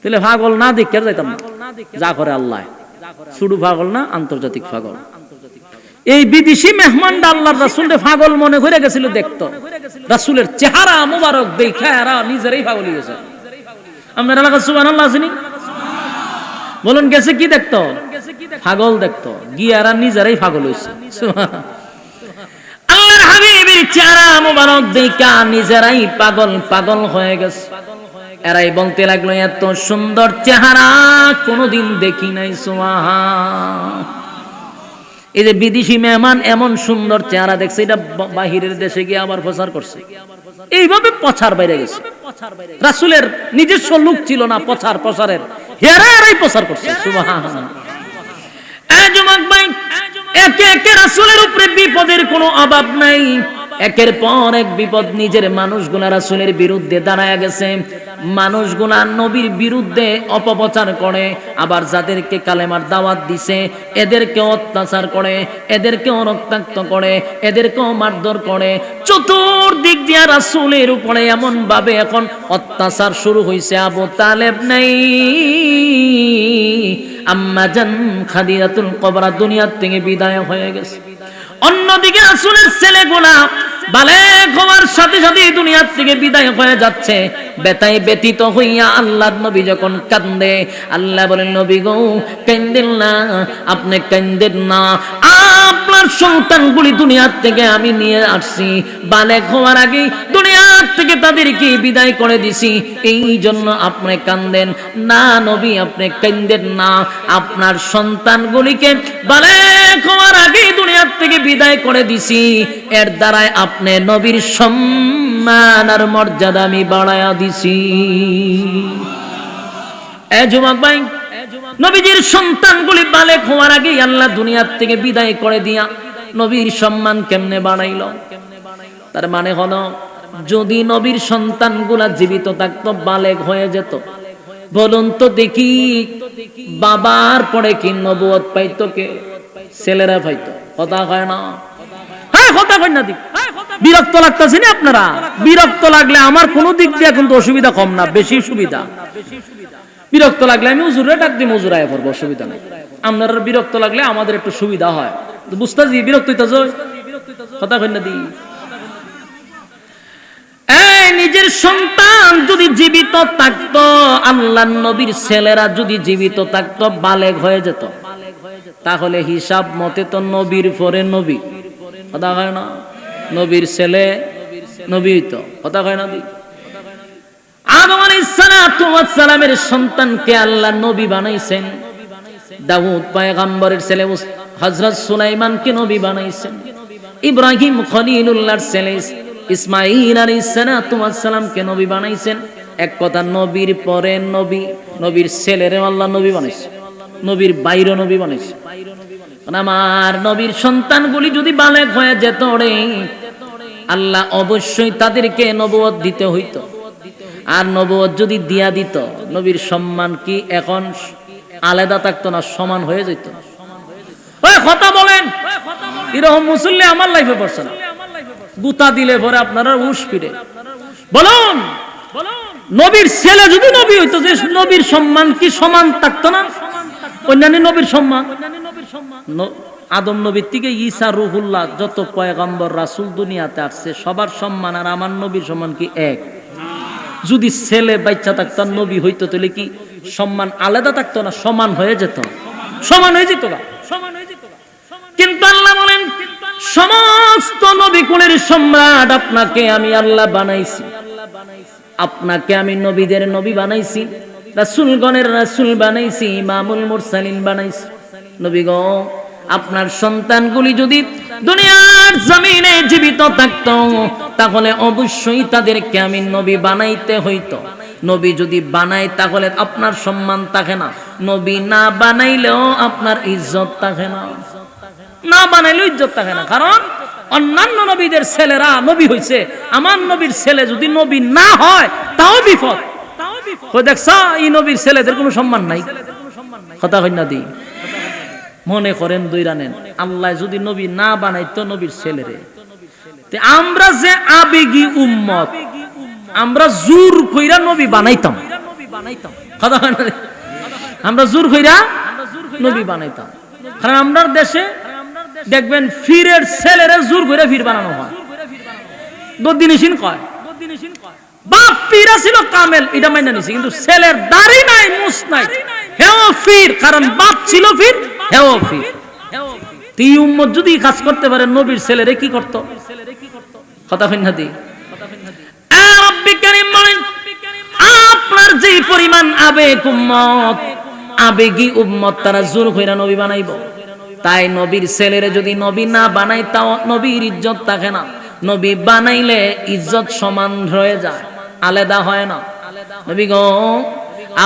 তাহলে পাগল না দেখে যাইতাম না। যা করে আল্লাহ, শুধু পাগল না, আন্তর্জাতিক পাগল। এই বিদেশি মেহমানটা আল্লাহর রাসূলকে পাগল মনে করে গেছিল দেখতো। রাসূলের চেহারা মোবারক দেখে এরা নিজেরাই পাগল হয়ে গেছে। আপনার এলাকায় সুবহানাল্লাহ আসেনি? বলুন, গেছে কি দেখতো? পাগল দেখতো, গিয়ে এরা নিজেরাই পাগল হয়েছে। আল্লাহর হাবিবের চেহারা মোবারক দেখে নিজেরাই পাগল পাগল হয়ে গেছে। এরাই বলতে লাগলো, এত সুন্দর চেহারা কোনোদিন দেখি নাই। সুবহান। এই যে বিদেশি মেহমান এমন সুন্দর চেহারা দেখছে, এটা বাহিরের দেশে গিয়ে আবার প্রচার করছে। এইভাবে প্রচার বাইরে গেছে। রাসূলের নিজস্ব লোক ছিল না প্রচার প্রসারের, এরাই প্রচার করছে। সুবহানাল্লাহ। এই যুবক ভাই, একে একে রাসূলের উপরে বিপদের কোনো অভাব নাই। একের পর এক বিপদ নিজের মানুষগুলা রাসূলের বিরুদ্ধে দাঁড়ায় গেছে। মানুষগুলা নবীর বিরুদ্ধে অপপ্রচার করে, আবার যাদেরকে কালেমার দাওয়াত দিছে এদেরকে অত্যাচার করে, এদেরকেও রক্তাক্ত করে, এদেরকেও মারধর করে। চতুর্দিক দিয়ে রাসূলের উপরে এমন ভাবে এখন অত্যাচার শুরু হয়েছে। আবু তালেব নাই, আম্মা জান খাদিজাতুল কুবরা দুনিয়ার থেকে বিদায় হয়ে গেছে। অন্যদিকে রাসূলের ছেলেগুলা বালেগ হওয়ার সাথে সাথে দুনিয়া থেকে বিদায় হয়ে যাচ্ছে। বেতায় ব্যতীত হইয়া আল্লাহর নবী যখন কান্দে, আল্লাহ বলেন, নবী গো কান্দেন না, আপনি কান্দেন না, আপনার সন্তানগুলি দুনিয়ার থেকে আমি নিয়ে আসছি, বালেগ হওয়ার আগে দুনিয়ার থেকে তাদেরকে বিদায় করে দিছি, এই জন্য আপনি কান্দেন না। নবী আপনি কান্দেন না, আপনার সন্তানগুলিকে বালেগ হওয়ার আগে দুনিয়ার থেকে বিদায় করে দিছি, এর দ্বারাই আপনি নবীর সম্মান আর মর্যাদা আমি বাড়ায়া দিছি। এ যুবক ভাই, নবীজির সন্তানগুলি বালেগ হওয়ার আগে আল্লাহ দুনিয়ার থেকে বিদায় করে দিয়া নবীর সম্মান কেমনে বাড়াইল? তার মানে হলো, যদি নবীর সন্তানগুলা জীবিত থাকতো, বালেগ হয়ে যেত, বলুন তো দেখি, বাবার পরে কি নবুয়ত পাইতো কে? ছেলেরা পাইতো। কথা হয় না? হ্যাঁ, কথা হয় না? বিরক্ত লাগতেছে না আপনারা? বিরক্ত লাগলে আমার কোনো দিক দিয়ে কিন্তু অসুবিধা কম না, বেশি সুবিধা। বিরক্ত লাগলে আমি হুজুরে ডাক দিই, হুজুর আয়া পড়বো, অসুবিধা নেই। আপনার বিরক্ত লাগলে আমাদের একটু সুবিধা হয়, বুঝতেছি। বিরক্ত হইতেছ, কথা হয় না? নিজের সন্তান যদি জীবিত থাকতো, আল্লাহর নবীর ছেলেরা যদি জীবিত থাকতো, বালেগ হয়ে যেত, তাহলে হিসাব মতে তো নবীর পরে নবী। কথা হয় না? নবীর ছেলে নবী হইতো। কথা হয় না? আদম আলাইহিস সালাতু ওয়াস সালামের সন্তানকে আল্লাহ নবী বানাইছেন। দাউদ পয়গম্বরের ছেলে হযরত সুলাইমানকে নবী বানাইছেন। ইব্রাহিম খলিলুল্লাহর ছেলে ইসমাঈল আলাইহিস সালাতু ওয়াস সালামকে নবী বানাইছেন। এক কথা, নবীর পরে নবী, নবীর ছেলেরে আল্লাহ নবী বানাইছে, নবীর বাইরে নবী বানাইছে। আমার নবীর সন্তানগুলি যদি বালেগ হয়ে যেত রে, আল্লাহ অবশ্যই তাদেরকে নবুয়ত দিতে হইতো। আর নবুয়ত যদি দিয়া দিত, নবীর সম্মান কি এখন আলাদা থাকতো না, সমান হয়ে যেত? ওই কথা বলেন, এরকম মুসল্লি আমার লাইফে পড়ছে না। গুতা দিলে পরে আপনারা উস ফিরে বলুন, নবীর ছেলে যদি নবী হইতো, যে নবীর সম্মান কি সমান থাকতো না অন্যান্য নবীর সম্মান? আদম নবীর থেকে ঈসা রুহুল্লাহ যত পয়গম্বর রাসূল দুনিয়াতে আসছে, সবার সম্মান আর আমার নবীর সম্মান কি এক? যদি ছেলে বাচ্চা থাকতো নবী হইতো, তাহলে কি সম্মান আলাদা থাকতো না, সমান হয়ে যেত? সমান হয়ে যেত না, সমান হয়ে যেত। কিন্তু আল্লাহ বলেন, সমস্ত নবী কুলের সম্রাট আপনাকে আমি আল্লাহ বানাইছি, আপনাকে আমি নবীদের নবী বানাইছি, রাসূলগণের রাসূল বানাইছি, ইমামুল মুরসালিন বানাইছি। নবী গো, আপনার সন্তানগুলি যদি দুনিয়ার জমিনে জীবিত থাকতো, তাহলে অবশ্যই তাদেরকে আমি নবী বানাইতে হইতো। নবী যদি বানাই, তাহলে আপনার সম্মান থাকে না। নবী না বানাইলেও আপনার ইজ্জত থাকে না, না বানাইলেও ইজ্জত থাকে না। কারণ অন্যান্য নবীদের ছেলেরা নবী হইছে, আমার নবীর ছেলে যদি নবী না হয় তাও বিপদ। দেখছ, এই নবীর ছেলেদের কোনো সম্মান নাই। কথা কই না দি? মনে করেন দুইরা নেন, আল্লাহ যদি নবী না বানাইতো নবীর ছেলেরে, আমরা যে আবেগী উম্মত, আমরা জোর কইরা নবী বানাইতাম। কথা কই না? আমরা জোর কইরা নবী বানাইতাম। কারণ আমরা দেশে দেখবেন ফিরের ছেলেরা জোর কইরা ফির বানানো হয়। দদিনিসিন কয়, বাপ পীরা ছিল কামেল, এটা মাইনা নিছে, কিন্তু ছেলের দাড়ি নাই, মুছ নাই, হেও ফির। কারণ বাপ ছিল ফির, হেও ফির। এই উম্মত যদি কাজ করতে পারে, নবীর ছেলেরে কি করত? কথা কই না দি? রব্বি কারীম বলেন, আপনার যে পরিমাণ আবেগ উম্মত, আবেগী উম্মত, তারা জোর কইরা নবী বানাইব। তাই নবীর ছেলেরে যদি নবী না বানাই, তাও নবীর ইজ্জত থাকে না। নবী বানাইলে ইজ্জত সমান হয়ে যায়, আলাদা হয় না। নবী গো,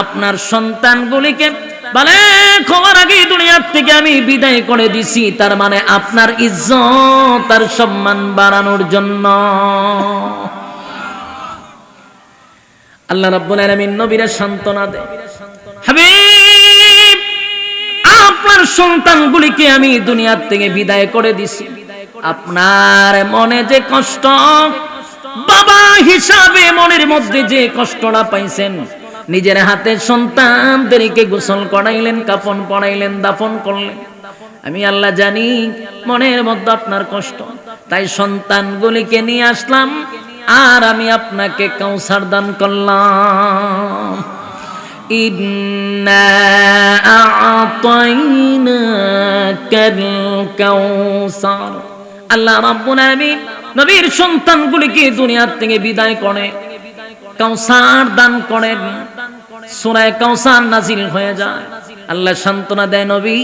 আপনার সন্তানগুলিকে বলে খবর আগে দুনিয়ার থেকে আমি বিদায় করে দিছি, তার মানে আপনার ইজ্জত আর সম্মান বাড়ানোর জন্য। আল্লাহ রাব্বুল আলামিন নবীরা সান্ত্বনা দেয়, হাবিব, আপনার সন্তানগুলিকে আমি দুনিয়ার থেকে বিদায় করে দিছি। আপনার মনে যে কষ্ট, বাবা হিসাবে মনের মধ্যে যে কষ্টটা পাইছেন, নিজের হাতে সন্তানদেরকে গোসল করাইলেন, কাফন পরাইলেন, দাফন করলেন, আমি আল্লাহ জানি মনের মধ্যে আপনার কষ্ট। তাই সন্তানগুলিকে নিয়ে আসলাম, আর আমি আপনাকে কাউসার দান করলাম। ইন্না আ'তাইনাকাল কাউসার। আল্লাহ রাব্বুল আলামিন নবীর সন্তানগুলিকে দুনিয়া থেকে বিদায় করে কাউসার দান করেন। সূরা কাউসার নাজিল হয়ে যায়। আল্লাহ সান্ত্বনা দেয়, নবী,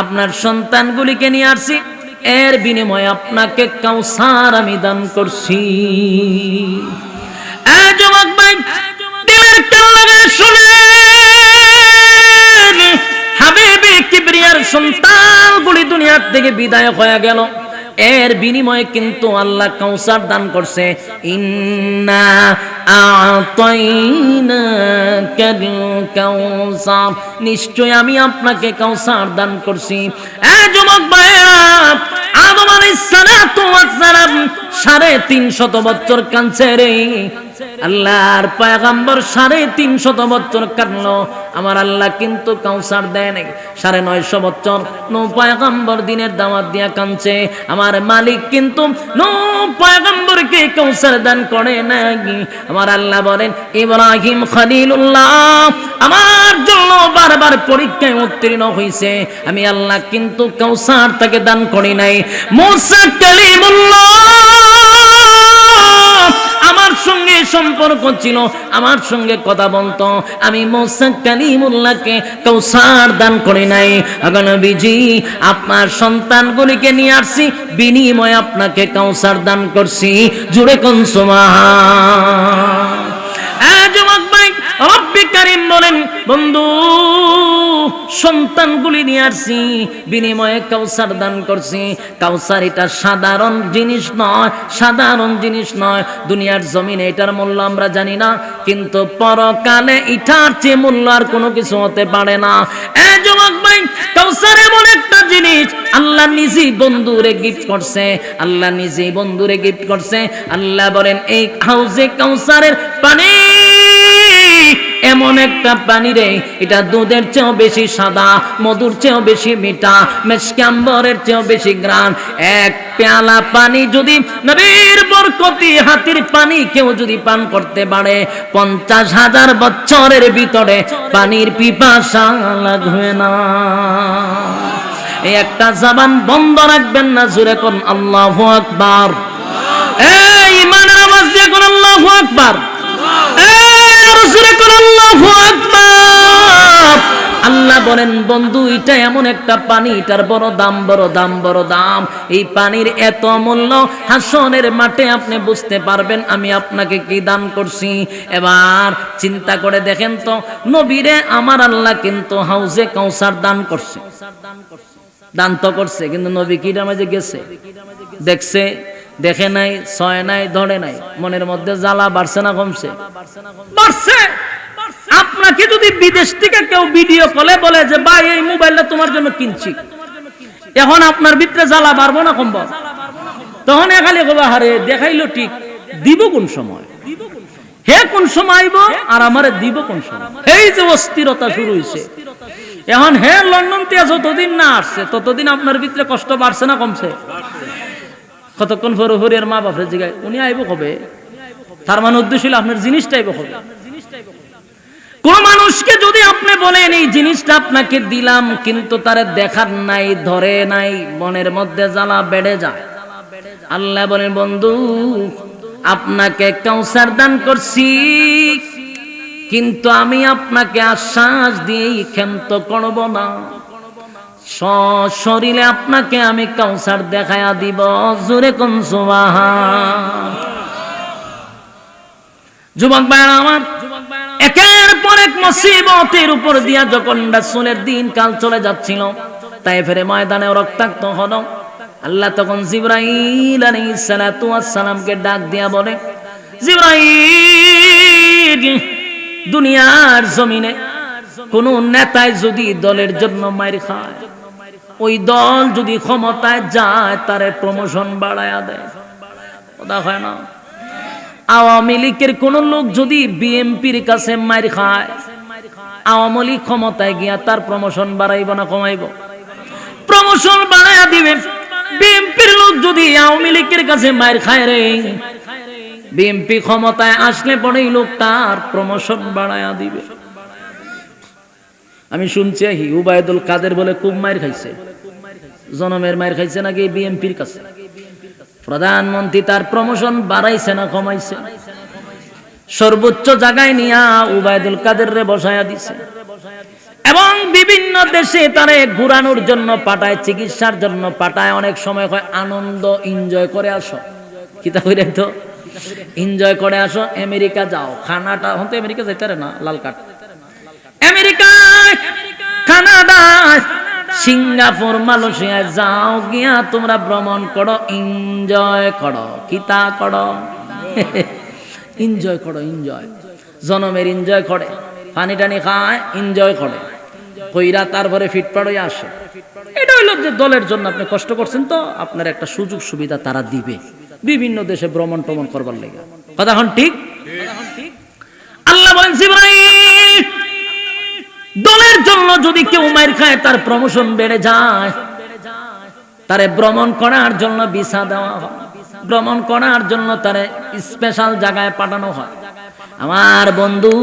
আপনার সন্তানগুলিকে নিয়ে আসছি, এর বিনিময়ে আপনাকে কাউসার আমি দান করছি। যুবক ভাই, দিলের কান লাগায় শুনেন, হাবিবে কিবরিয়ার সন্তানগুলি দুনিয়ার থেকে বিদায় হয়ে গেল, এর বিনিময়ে কিন্তু আল্লাহ কাউসার দান করছে। ইন্না আ'তাইনাকাল কাউসার, নিশ্চয় আমি আপনাকে কাউসার দান করছি। যুবক ভাইরা, আদম আলাইহিস সালাতু ওয়াস সালাম 350 বছর কাঁদছে রে। আল্লাহর পয়গম্বর 350 বছর কাঁদলো, আমার আল্লাহ কিন্তু কাউসার দেয় নাই। 950 বছর নূহ পয়গম্বর দিনের দাওয়াত দিয়া কাঁদছে, আমার মালিক কিন্তু নূহ পয়গম্বরকে কাউসার দান করে নাই। আমার আল্লাহ বলেন, ইব্রাহিম খলিলুল্লাহ আমার জন্য বারবার পরীক্ষায় উত্তীর্ণ হইছে, আমি আল্লাহ কিন্তু কাউসার তাকে দান করি নাই। মুসা কালিমুল্লাহ আমার সঙ্গে সম্পর্ক ছিল, আমার সঙ্গে কথা বলতো, আমি মুসা কালিমুল্লাহকে কাউসার দান করি নাই। আগে নবীজি আপনার সন্তানগুলিকে নিয়ে আসছি, বিনিময়ে আপনাকে কাউসার দান করছি। জুড়ে কোন সুবহান। যুবক ভাই, রব্বে কারীম বলেন, বন্ধু সন্তানগুলি নিয়ে আসছি, বিনিময়ে কাউসার দান করছি। কাউসার এটা সাধারণ জিনিস নয়, সাধারণ জিনিস নয়। দুনিয়ার জমিনে এটার মূল্য আমরা জানি না, কিন্তু পরকালে এটার চেয়ে মূল্য আর কোনো কিছু হতে পারে না। যুবক ভাই, কাউসার এমন একটা জিনিস, আল্লাহ নিজেই বন্ধুরে গিফট করছে, আল্লাহ নিজেই বন্ধুরে গিফট করছে। আল্লাহ বলেন, এই হাউজে কাউসারের পানি এমন একটা পানি রে, এটা দুধের চেয়েও বেশি সাদা, মধুর চেয়েও বেশি মিঠা, মেশকে আম্বরের চেয়েও বেশি ঘ্রাণ। এক পেয়ালা পানি যদি নবীর বরকতি হাতির পানি কেউ যদি পান করতে পারে, 50,000 বছরের ভিতরে পানির পিপাসা লাগবে না। এই একটা জবান বন্ধ রাখবেন না, জোরে কোন আল্লাহু আকবার। এই ঈমানের আওয়াজ দিয়ে কোন আল্লাহু আকবার। আল্লাহ বলেন, বন্ধু এটা এমন একটা পানি, এটার বড় দাম, বড় দাম, বড় দাম। এই পানির এত মূল্য, হাসরের মাঠে আপনি বুঝতে পারবেন আমি আপনাকে কি দান করছি। এবার চিন্তা করে দেখেন তো, নবীরে আমার আল্লাহ কিন্তু হাউজে কাউসার দান করছে, দান তো করছে, কিন্তু নবী কি নামাজে গেছে, দেখছে, দেখে নাই, ছয় নাই, ধরে নাই, মনের মধ্যে জ্বালা বাড়ছে না কমছে? বাড়ছে। আপনাকে যদি বিদেশ থেকে কেউ ভিডিও কলে বলে যে ভাই এই মোবাইলটা তোমার জন্য কিনছি, এখন আপনার ভিতরে জ্বালা বাড়বো না কমবো? তখন এখানে কবা, হারে দেখাইলো ঠিক, দিব কোন সময়, হে কোন সময় আইব আর আমারে দিব কোন সময়? এই যে অস্থিরতা শুরু হয়েছে এখন, হে লন্ডন থেকে যতদিন না আসছে ততদিন আপনার ভিতরে কষ্ট বাড়ছে না কমছে? কতক্ষণ পরে হরিয়ার মা বাপের জিগায় উনি আইব কবে, তার মানে উদ্দেশ্য হলো আপনার জিনিসটা আইব কবে। কোন মানুষকে যদি আপনি বলেন এই জিনিসটা আপনাকে দিলাম, কিন্তু তারে দেখার নাই, ধরে নাই, মনের মধ্যে জ্বালা বেড়ে যায়। আল্লাহ বলেন, বন্ধু আপনাকে কাউসার দান করছি, কিন্তু আমি আপনাকে আশ্বাস দিয়ে ক্ষান্ত করব না, সশরীরে আপনাকে আমি কাউসার দেখায়া দিব। জোরে কোন সুবহান। যুবক ভাইরা আমার, একের পর এক মুসিবতের উপর দিয়া যখন রাসূলের দিন কাল চলে যাচ্ছিল, তায়েফের ময়দানে রক্তাক্ত হলো, আল্লাহ তখন জিবরাইল আলাইহিস সালাতু ওয়াস সালামকে ডাক দিয়া বলে, জিবরাইল, দুনিয়ার জমিনে কোন নেতায় যদি দলের জন্য মাইর খায়, ওই দল যদি ক্ষমতায় যায় তারে প্রমোশন বাড়ায়া দেয়, কথা হয় না? আওয়ামী লীগের কোন লোক যদি বিএনপির কাছে মাইর খায়, আওয়ামী লীগ ক্ষমতায় গিয়া তার প্রমোশন বাড়াইব না কমাইব? প্রমোশন বাড়ায়া দিবে। বিএনপির লোক যদি আওয়ামী লীগের কাছে মাইর খায় রে, বিএনপি ক্ষমতায় আসলে পরেই লোক তার প্রমোশন বাড়ায়া দিবে। আমি শুনছি উবায়দুল কাদের বলে খুব মাইর খাইছে, জনমের মাইর খাইছে নাকি বিএনপির কাছে। প্রধানমন্ত্রী তার প্রমোশন বাড়াইছে না কমাইছে? সর্বোচ্চ জায়গায় নিয়া উবায়দুল কাদের রে বসায়া দিছে, এবং বিভিন্ন দেশে তারে ঘুরানোর জন্য পাঠায়, চিকিৎসার জন্য পাঠায়। অনেক সময় হয় আনন্দ এনজয় করে আসো, কিতা কইরে তো এনজয় করে আসো, আমেরিকা যাও, খানাটা হতে আমেরিকা যাইতে পারে না, লাল card, America, Canada, Singapore, Malaysia যাও, গিয়া তোমরা ভ্রমণ করো, এনজয় করো, কিতা করো, এনজয় করো, এনজয়, জনমের এনজয় করে, পানি টানি খায়, এনজয় করে, কইরা তারপরে ফিটপাট হয়ে আসে। এটা হইল যে দলের জন্য আপনি কষ্ট করছেন, তো আপনার একটা সুযোগ সুবিধা তারা দিবে বিভিন্ন দেশে ভ্রমণ টমন করবার লেগে। কথা হন ঠিক? আল্লাহ বলেন, জিবরাইল, দলের জন্য যদি কেউ মাইর খায় তার প্রমোশন বেড়ে যায়, তারে ভ্রমণ করার জন্য ভিসা দেওয়া হয়, ভ্রমণ করার জন্য তারে স্পেশাল জায়গায় পাঠানো হয়। আমার বন্ধু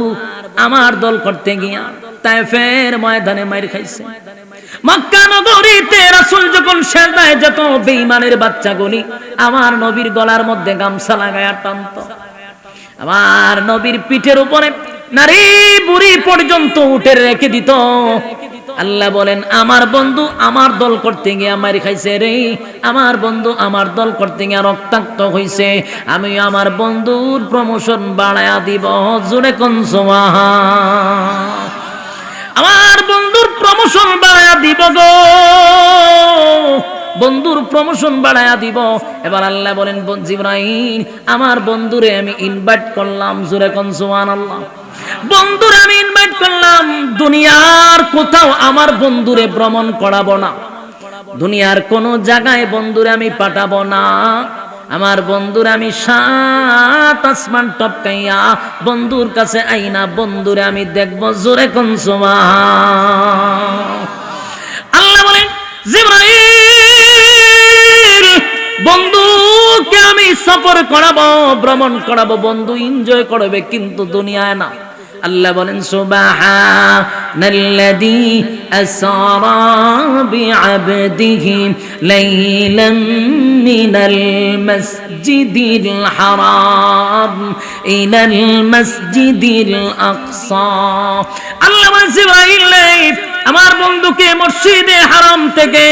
আমার দল করতে গিয়া তায়েফের ময়দানে মাইর খাইছে, মক্কা নগরীতে রাসূল যখন সেজদায় যেত, বেঈমানের বাচ্চাগুলি আমার নবীর গলার মধ্যে গামছা লাগায়া টানতো। আমার নবীর পিঠের উপরে নারী বুড়ি পর্যন্ত উঠে রেখে দিত। আল্লাহ বলেন, আমার বন্ধু আমার দল করতে গিয়ে মার খাইছে রে, আমার বন্ধু আমার দল করতে গিয়ে রক্তাক্ত হইছে, আমি আমার বন্ধুর প্রমোশন বাড়ায়া দিব। জোরে কোন সুবহান। আমার বন্ধুর প্রমোশন বাড়ায়া দিব গো, বন্ধুর প্রমোশন বাড়ায়া দিব। এবার আল্লাহ বলেন, জিবরাইল আমার বন্ধুরে আমি ইনভাইট করলাম। জোরে কোন সুবহানাল্লাহ। বন্ধুরে আমি ইনভাইট করলাম, দুনিয়ার কোথাও আমার বন্ধুরে ভ্রমণ করাবো না, দুনিয়ার কোন জায়গায় বন্ধুরে আমি পাঠাবো না। আমার বন্ধুরে আমি 7 আসমান টপকাইয়া বন্ধুর কাছে আইনা বন্ধুরে আমি দেখবো। জোরে কোন সুবহান। আল্লাহ বলেন, জিবরাইল বন্ধুকে আমি সফর করাবো, ভ্রমণ করাবো, বন্ধু এনজয় করবে, কিন্তু দুনিয়ায় না। আল্লাহ বলেন, সুবহানাল্লাযী আসরা বিআবদিহি লাইলাম মিনাল মাসজিদিল হারাম ইলাল মাসজিদিল আকসা। আল্লাহ বলেন, জিবরাইল আমার বন্ধুকে মসজিদে হারাম থেকে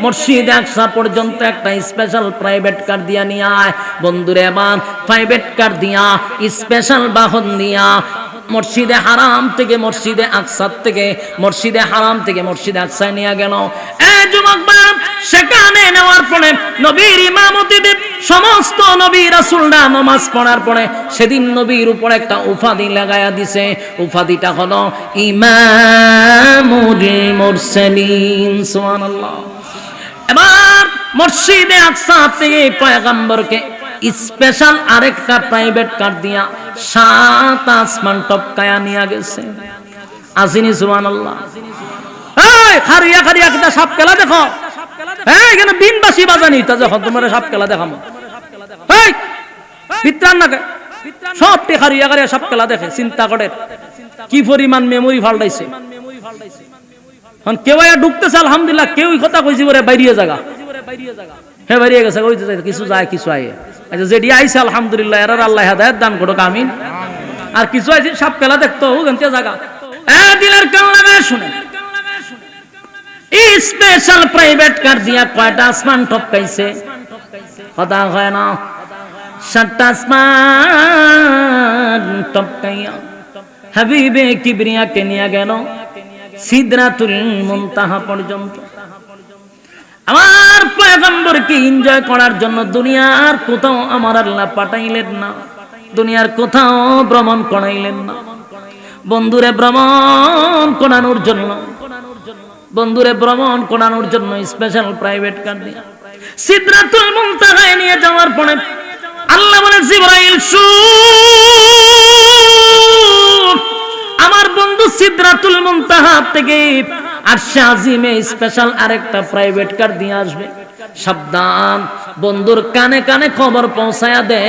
মসজিদে আকসা পর্যন্ত একটা স্পেশাল প্রাইভেট কার দিয়া নিয়ে আয়। বন্ধুরে এবার প্রাইভেট কার দিয়া, স্পেশাল বাহন দিয়া মসজিদে হারাম থেকে মসজিদে আকসা থেকে মসজিদে হারাম থেকে মসজিদে আকসায় নিয়ে গেল। এই যুবক ভাই, সেখানে নেওয়ার পরে নবীর ইমামতিতে সমস্ত নবী রাসূলরা নামাজ পড়ার পরে সেদিন নবীর উপর একটা উপাধি লাগায়া দিছে। উপাধিটা হলো ইমামুল মুরসালিন। সুবহানাল্লাহ। এবার মসজিদে আকসা থেকে পয়গম্বরকে স্পেশাল আরেকটা প্রাইভেট কার দিয়া 7 আসমান টপকায়া নিয়ে গেছে। আসিনি সুবহানাল্লাহ। এই খারিয়া খারিয়া কিটা সাপ খেলা দেখো, এই এখানে বিনবাসী বাজানি তা যখন তোমার সাপ খেলা দেখামো, এই পিত্রান না সবটি খারিয়া খারিয়া সাপ খেলা দেখে। চিন্তা করে কি পরিমাণ মেমোরি ফাল্টাইছে। এখন কেউ ঢুকতেছে আলহামদুলিল্লাহ, কেউ কথা কইছি বলে বাইরিয়ে জায়গা, হ্যাঁ বাইরিয়ে গেছে, কিছু যায় কিছু আয়। আচ্ছা যেটি আইসে আলহামদুলিল্লাহ, এর আল্লাহ হেদায়েত দান করুক, আমিন। আর কিছু আইছে সাপ খেলা দেখতো ওখানতে জায়গা, দিলের কান লাগায় শুনে। স্পেশাল প্রাইভেট কার দিয়া কয়টা আসমান টপকাইছে, কথা হয় না, 7টা আসমান টপকাইয়া হাবিবে কিবরিয়াকে নিয়ে গেল সিদরাতুল মুনতাহা পর্যন্ত। আমার পয়গম্বরকে এনজয় করার জন্য দুনিয়ার কোথাও আমার আল্লাহ পাঠাইলেন না, দুনিয়ার কোথাও ভ্রমণ করাইলেন না। বন্ধুরে ভ্রমণ করানোর জন্য, বন্ধুরে ভ্রমণ করানোর জন্য স্পেশাল প্রাইভেট কার দিয়ে সিদরাতুল মুনতাহায় নিয়ে যাওয়ার পরে আল্লাহ বলেন, জিবরাইল আমার বন্ধু সিদরাতুল মুনতাহা থেকে আরশে আজিমে স্পেশাল আরেকটা প্রাইভেট কার দিয়ে আসবে। সাবধান, বন্ধুর কানে কানে খবর পৌঁছায়া দে,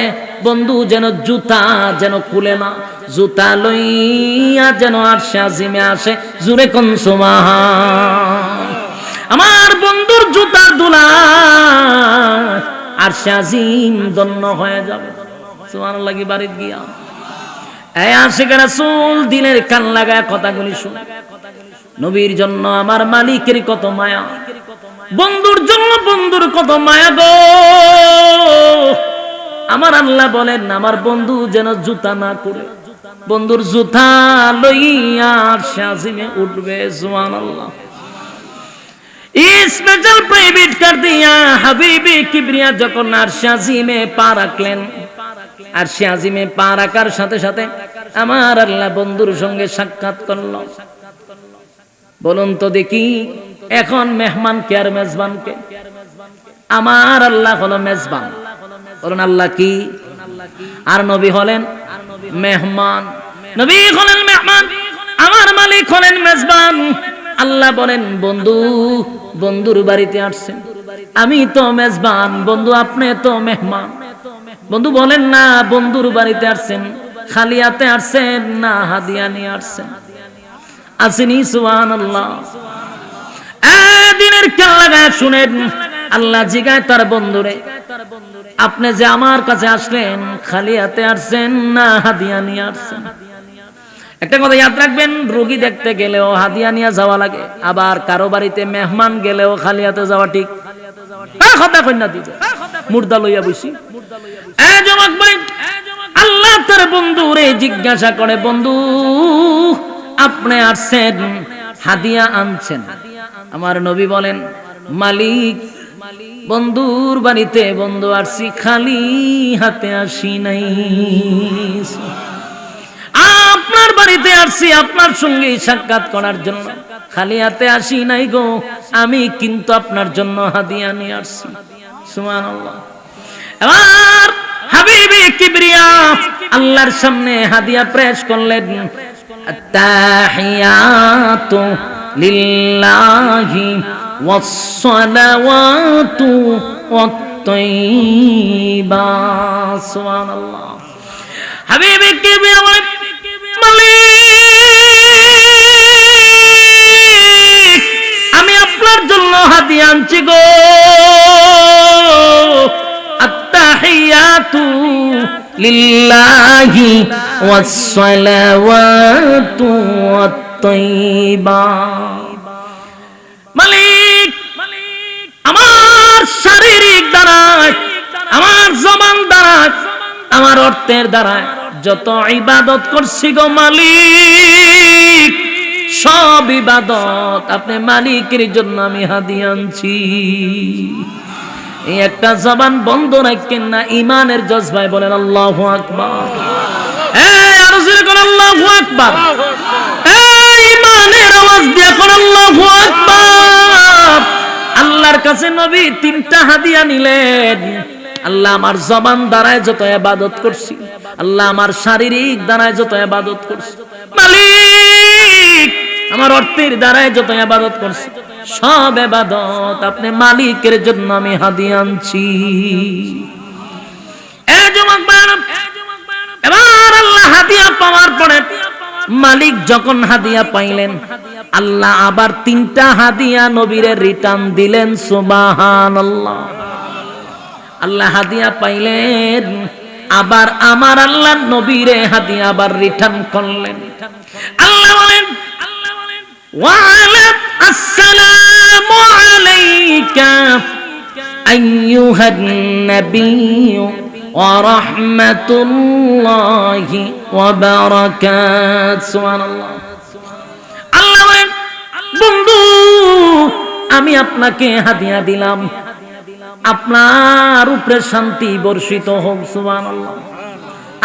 বন্ধু যেন জুতা যেন খুলে না, জুতা লইয়া যেন আরশে আজিমে আসে। জুরে কোন সুবহান। আমার বন্ধুর জুতার দুলা আরশে আজিম ধন্য হয়ে যাবে। সুবহানাল্লাহ। কি বাড়িতে গিয়া এই আশিক রাসূল দিলের কান লাগায় কথাগুলি শুনে। নবীর জন্য আমার মালিকের কত মায়া, বন্ধুর জন্য বন্ধুর কত মায়া গো। আমার আল্লাহ বলেন, আমার বন্ধু যেন জুতা না করে, বন্ধুর জুতা লইয়া আরশে আজিমে উঠবে। সুবহানাল্লাহ। স্পেশাল প্রাইভেট কার দিয়া হাবিবে কিবরিয়া যখন আরশে আজিমে পা রাখলেন, আরশে আজিমে পা রাখার সাথে সাথে আমার আল্লাহ বন্ধুর সঙ্গে সাক্ষাৎ করলো। বলুন তো দেখি, এখন মেহমান কে আর মেজবান কে? আমার আল্লাহ হলো মেজবান। বলুন আল্লাহ কি? আর নবী হলেন মেহমান। নবী হলেন মেহমান, আমার মালিক হলেন মেজবান। আল্লাহ বলেন, বন্ধু বন্ধুর বাড়িতে আসছেন, আমি তো মেজবান, বন্ধু আপনি তো মেহমান। বন্ধু বলেন না, বন্ধুর বাড়িতে আসছেন খালি হাতে আসছেন না হাদিয়া নিয়ে আসছেন? আসেনি? সুবহানাল্লাহ। দিনের খেয়াল লাগায় শুনেন। আল্লাহ জিগায় তার বন্ধুরে, আপনি যে আমার কাছে আসলেন খালি হাতে আসছেন না হাদিয়া নিয়ে আসছেন? একটা কথা ইয়াদ রাখবেন, রোগী দেখতে গেলেও হাদিয়া নিয়ে যাওয়া লাগে, আবার কারো বাড়িতে মেহমান গেলেও খালি হাতে যাওয়া ঠিক? কথা কন্যা দিবে মুর্দা লইয়া বসি। যুবক ভাই, আল্লাহ তার বন্ধুরে জিজ্ঞাসা করে, বন্ধু আপনি আসছেন হাদিয়া আনছেন? আমার নবী বলেন, মালিক বন্ধুর বাড়িতে বন্ধু আসছি, খালি হাতে আসি নাই। আপনার বাড়িতে আসছি আপনার সঙ্গে সাক্ষাৎ করার জন্য, খালি হাতে আসি নাই গো, আমি কিন্তু আপনার জন্য হাদিয়া নিয়ে আসছি। সুবহানাল্লাহ। এবার হাবিবে কিবরিয়া আল্লাহর সামনে হাদিয়া পেশ করলেন। আত্তাহিয়াতু লিল্লাহি ওয়াস-সালাওয়াতু ওয়াত-তাইয়্যিবাত। সুবহানাল্লাহ। হাবিবে কিবরিয়া বলেন, মালিক আমি আপনার জন্য হাদিয়া আনছি গো। আত্তাহিয়াতু লিল্লাহি ওয়াস-সালাওয়াতু ওয়াত-তাইয়্যিবাত। মালিক আমার শারীরিক দ্বারায়, আমার জবান দ্বারায়, আমার অর্থের দ্বারায় যত ইবাদত করছি গো মালিক, সব ইবাদত আপনি মালিকের জন্য আমি হাদিয়া আনছি। এই একটা জবান বন্ধ রাখেন না, ঈমানের জজবায় বলেন আল্লাহু আকবার। আর জোরে করে আল্লাহু আকবার। ঈমানের আওয়াজ দিয়ে কোন আল্লাহু আকবার। আল্লাহর কাছে নবী তিনটা হাদিয়া নিলেন। আল্লাহ আমার জবান দ্বারায় যত ইবাদত করছি, আল্লাহ আমার শারীরিক দ্বারায় যত ইবাদত করছি, মালিক আমার অর্থের দ্বারায় যত ইবাদত করছি, সব ইবাদত আপনি মালিকের জন্য আমি হাদিয়া আনছি। এবার আল্লাহ হাদিয়া পাওয়ার পরে, মালিক যখন হাদিয়া পাইলেন, আল্লাহ আবার তিনটা হাদিয়া নবীরে রিটার্ন দিলেন। সুবহানাল্লাহ। আল্লাহ হাদিয়া পাইলেন, আবার আমার আল্লাহ নবীরে হাদিয়া আবার রিটার্ন করলেন। আল্লাহ বলেন, ওয়ালা আসসালামু আলাইকা আইয়ুহান নাবিয়্যু ওয়া রাহমাতুল্লাহি ওয়া বারাকাতুহু। সুবহানাল্লাহ। আল্লাহ বলেন, বন্ধু আমি আপনাকে হাদিয়া দিলাম, আপনার উপরে শান্তি বর্ষিত হোক। সুবহানাল্লাহ।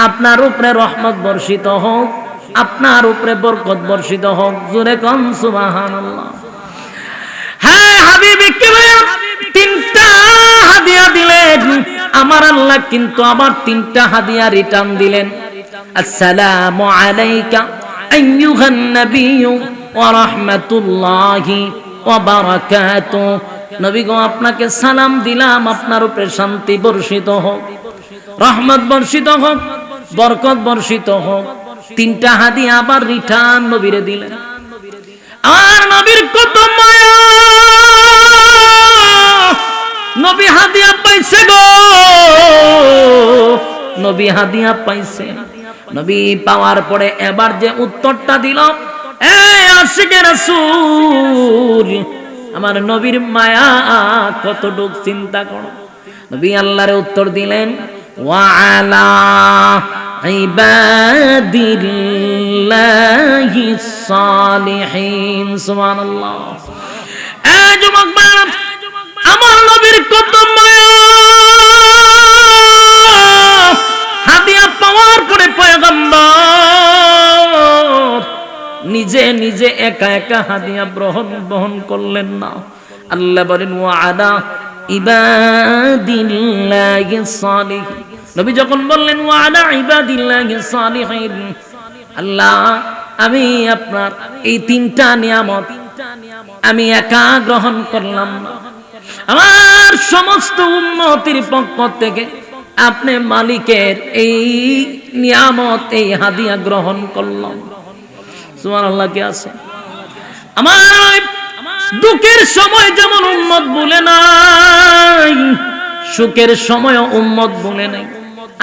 আপনার উপরে রহমত বর্ষিত হোক, আপনার উপরে বরকত বর্ষিত হোক। জোরে কোন সুবহানাল্লাহ। হ্যাঁ হাবিবে কিবরিয়া তিনটা হাদিয়া দিলেন, আমার আল্লাহ কিন্তু আবার তিনটা হাদিয়া রিটার্ন দিলেন। আসসালামু আলাইকা আইয়ুহান নাবিয়্যু ওয়া রাহমাতুল্লাহি ওয়া বারাকাতুহু। নবী গো আপনাকে সালাম দিলাম, আপনার উপরে শান্তি বর্ষিত হোক, রহমত বর্ষিত হোক, বরকত বর্ষিত হোক। তিনটা হাদিয়া আবার রিটার্ন নবীরে দিলেন। আর নবীর কত মায়া, নবী হাদিয়া পাইছে গো, নবী হাদিয়া পাইছে। নবী পাওয়ার পরে এবার যে উত্তরটা দিল, এ আশিকে রাসূল, আমার নবীর মায়া কতটুক চিন্তা করো। নবী আল্লাহরে উত্তর দিলেন, ওয়া আলা ইবাদিল্লাহিস সালিহিন। সুবহানাল্লাহ। এই যুবক ভাইরা, আমার নবীর কত মায়া, হাদিয়া পাওয়ার পরে পয়গম্বর নিজে নিজে একা একা হাদিয়া বহন করলেন না। আল্লাহ বলেন, ওয়া আলা ইবাদিল্লাহিস সালিহিন। নবী যখন বললেন ওয়া আলা ইবাদিল্লাহিস সালিহিন, আল্লাহ আমি আপনার এই তিনটা নিয়ামত আমি একা গ্রহণ করলাম না, আমার সমস্ত উম্মতের পক্ষ থেকে আপনি মালিকের এই নিয়ামত, এই হাদিয়া গ্রহণ করলাম। সুবহানাল্লাহ। কি আছে আমার দুঃখের সময় যেমন উম্মত ভুলে নাই, সুখের সময় উম্মত ভুলে নাই।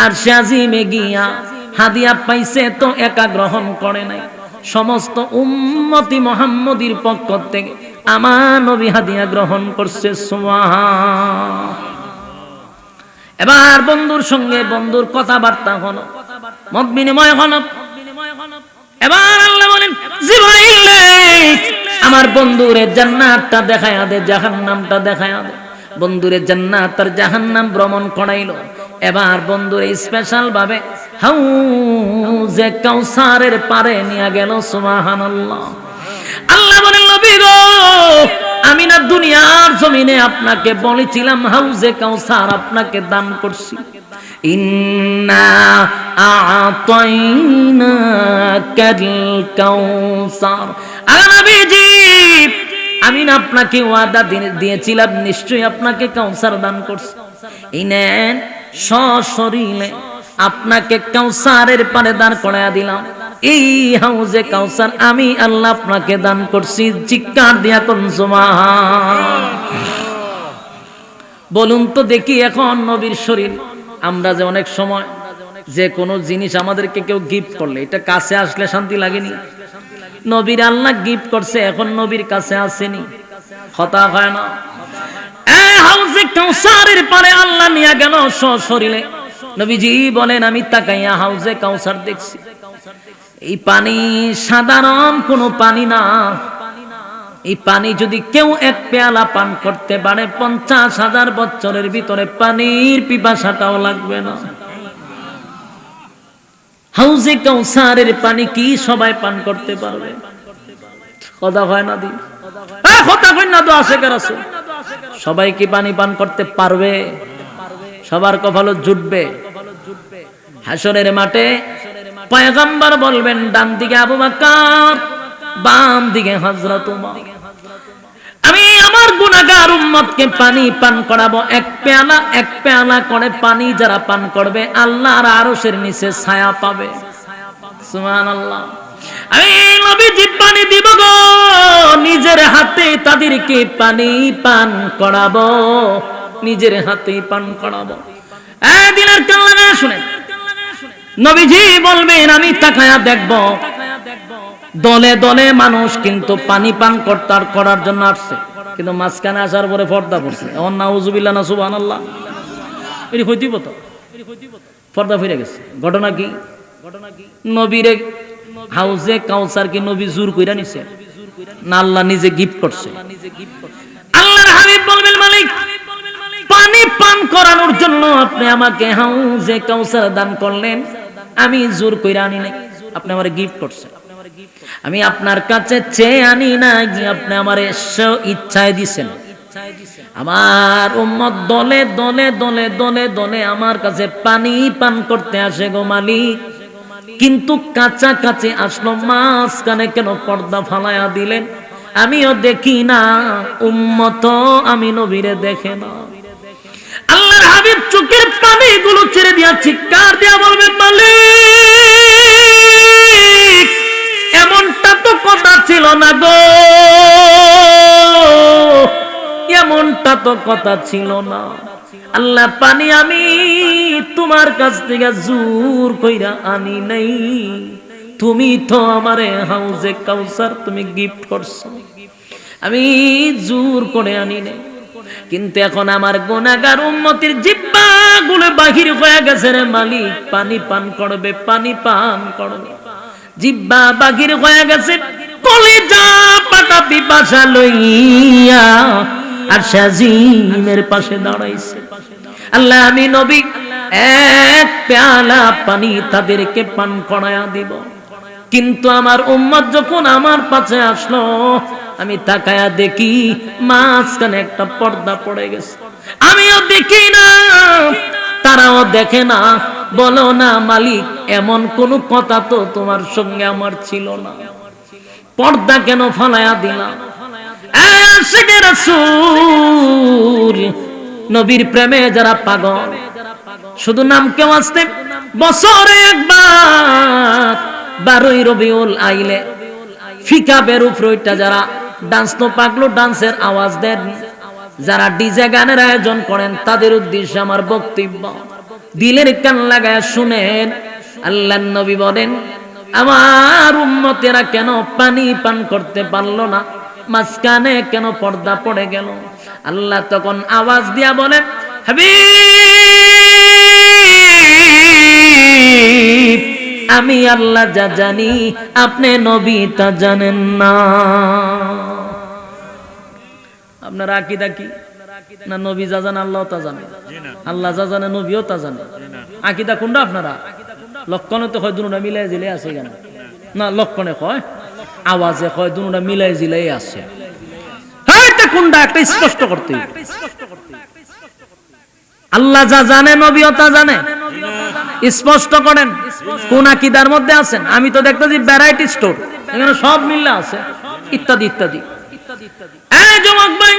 আর সে আজিমে গিয়া হাদিয়া পাইছে তো একা গ্রহণ করে নাই, সমস্ত উম্মতি মুহাম্মদীর পক্ষ থেকে আমার নবী হাদিয়া গ্রহণ করছে। সুবহান। এবার বন্ধুর সঙ্গে বন্ধুর কথাবার্তা হলো, মত বিনিময় হলো। এবার আল্লাহ বলেন, জিবরাইল আমার বন্ধুরে জান্নাতটা দেখায়া দে, জাহান্নামটা দেখায়া দে। বন্ধুরে জান্নাত আর জাহান্নাম ভ্রমণ করাইলো। এবার বন্ধুরে স্পেশাল ভাবে হাউজে কাউসারের পারে নিয়ে গেল। সুবহানাল্লাহ। আল্লাহ বলেন, নবী গো, আমি না দুনিয়ার জমিনে আপনাকে বলেছিলাম হাউজে কাউসার আপনাকে দান করছি। ইন্না আ'তাইনাকাল কাউসার। আর নবীজি, আমি না আপনাকে ওয়াদা দিয়েছিলাম নিশ্চয়ই আপনাকে কাউসার দান করছি। এই নেন সশরীরে আপনাকে কাউসারের পারে দান করায়া দিলাম। এই হাউজে কাউসার আমি আল্লাহ আপনাকে দান করছি। চিৎকার দিয়া কোন সুবহান। বলুন তো দেখি, এখন নবীর শরীর, আমরা যে অনেক সময় যে কোনো জিনিস আমাদেরকে কেউ গিফট করলে এটা কাছে আসলে শান্তি লাগেনি? নবীর আল্লাহ গিফট করছে, এখন নবীর কাছে আসেনি, কথা হয় না। হাউজে কাউসারের পারে আল্লাহ নিয়ে গেল সশরীরে। নবীজি বলেন, আমি তাকাইয়া হাউজে কাউসার দেখছি। এই পানি সাধারণ কোনো পানি না। এই পানি যদি কেউ এক পেয়ালা পান করতে পারে 50,000 বছরের ভিতরে পানির পিপাসাটাও লাগবে না। হাউজে কাউসারের পানি কি সবাই পান করতে পারবে? কথা হয় না দি, কথা হয় না তো আসে কার আছে? সবাই কি পানি পান করতে পারবে? সবার কপালে জুটবে? হাসরের মাঠে পয়গম্বর বলবেন, ডান দিকে আবু বকর, বাম দিকে হযরত ওমর। আমি আমার গুনাহগার উম্মতকে পানি পান করাবো। এক পেয়ালা করে পানি যারা পান করবে আল্লাহর আরশের নিচে ছায়া পাবে। সুবহানাল্লাহ। আমি নবীজি পানি দিব গো, নিজের হাতে তাদেরকে পানি পান করাবো, নিজের হাতে পান করাবো। দিনের কান লাগায় শুনেন, নবীজি বলবেন, আমি তাকায়া দেখব দলে দলে মানুষ কিন্তু পানি পান করার জন্য আসছে, কিন্তু মাঝখানে আসার পরে পর্দা পড়ছে। এখন নাউজুবিল্লাহ না সুবহানাল্লাহ, এটি হইতিব তো, পর্দা ফিরে গেছে। ঘটনা কি? নবীরে হাউজে কাউসার কি নবী জোর কইরা নিছে না আল্লাহ নিজে গিফট করছে? আল্লাহর হাবিব বলবেন, মালিক পানি পান করানোর জন্য আপনি আমাকে হাউজে কাউসার দান করলেন, আমি জোর কইরা আনি নাই, আপনি আমারে গিফট করছেন। আমি আপনার কাছে চেয়ে আনি না, আপনি আমারে ইচ্ছায় দিছেন। আমার উম্মত দলে দলে দলে দলে দলে আমার কাছে পানি পান করতে আসে গো মালিক, কিন্তু কাছাকাছি আসলো, মাঝখানে কেন পর্দা ফালায়া দিলেন? আমিও দেখি না, উম্মত আমি নবীরে দেখে না। আল্লাহর হাবিব চোখের পানিগুলো ছেড়ে দিয়া চিৎকার দিয়া বলবে, মালিক এমনটা তো কথা ছিল না গো, এমনটা তো কথা ছিল না। আল্লাহ পানি আমি তোমার কাছ থেকে জোর কইরা আনি নাই, তুমি তো আমারে হাউজে কাউসার তুমি গিফট করছো, আমি জোর করে আনি নাই। কিন্তু এখন আমার গুনাহগার উম্মতের জিহ্বাগুলো বাহির হয়ে গেছে রে মালিক, পানি পান করবে, পানি পান করবে, জিহ্বা বাহির হয়ে গেছে, কলিজা পাটা পিপাসা লইয়া আর সাজিমের পাশে দাঁড়াইছে। আল্লাহ আমি নবী এক পেয়ালা পানি তাদেরকে পান করায়া দিব, কিন্তু আমার উম্মত যখন আমার পাশে আসলো, আমি তাকায়া দেখি মাঝখানে একটা পর্দা পড়ে গেছে। আমিও দেখি না, তারাও দেখে না। বলো না মালিক, এমন কোন কথা তো তোমার সঙ্গে আমার ছিল না, পর্দা কেন ফালায়া দিলাম? আশিকে রাসূল নবীর প্রেমে যারা পাগল, শুধু নাম কেউ আসতে বছরে একবার 12ই রবিউল আইলে ফিকা বের উপরটা যারা ডান্স তো পাগলু ডান্সের আওয়াজ দেন, যারা ডিজে গানের আয়োজন করেন তাদের উদ্দেশ্যে আমার বক্তব্য, দিলের কান লাগায় শুনেন। আল্লাহর নবী বলেন, আমার উম্মতেরা কেন পানি পান করতে পারলো না, মাঝখানে কেন পর্দা পড়ে গেল? আল্লাহ তখন আওয়াজ দিয়া বলেন, হাবিব, আমি আল্লাহ যা জানি আপনি নবী তা জানেন না। আপনার আকীদা কি? না নবী যা জানে আল্লাহ তা জানে, আল্লাহ যা জানে নবীও তা জানে। আকীদা কোনটা আপনারা? লক্ষণে তো হয় দুটা মিলাই জিলে আছে কেন? না লক্ষণে কয়, আওয়াজে কয়, দুটা মিলাই জিলাই আছে। এইটা কোনটা একটা স্পষ্ট করতে হবে। আল্লাহ যা জানে নবীও তা জানে, স্পষ্ট করেন কোন আকীদার মধ্যে আছেন। আমি তো দেখতেছি ভ্যারাইটি স্টোর, এখানে সব মিল্লা আছে, ইত্যাদি ইত্যাদি। এই যুবক ভাই,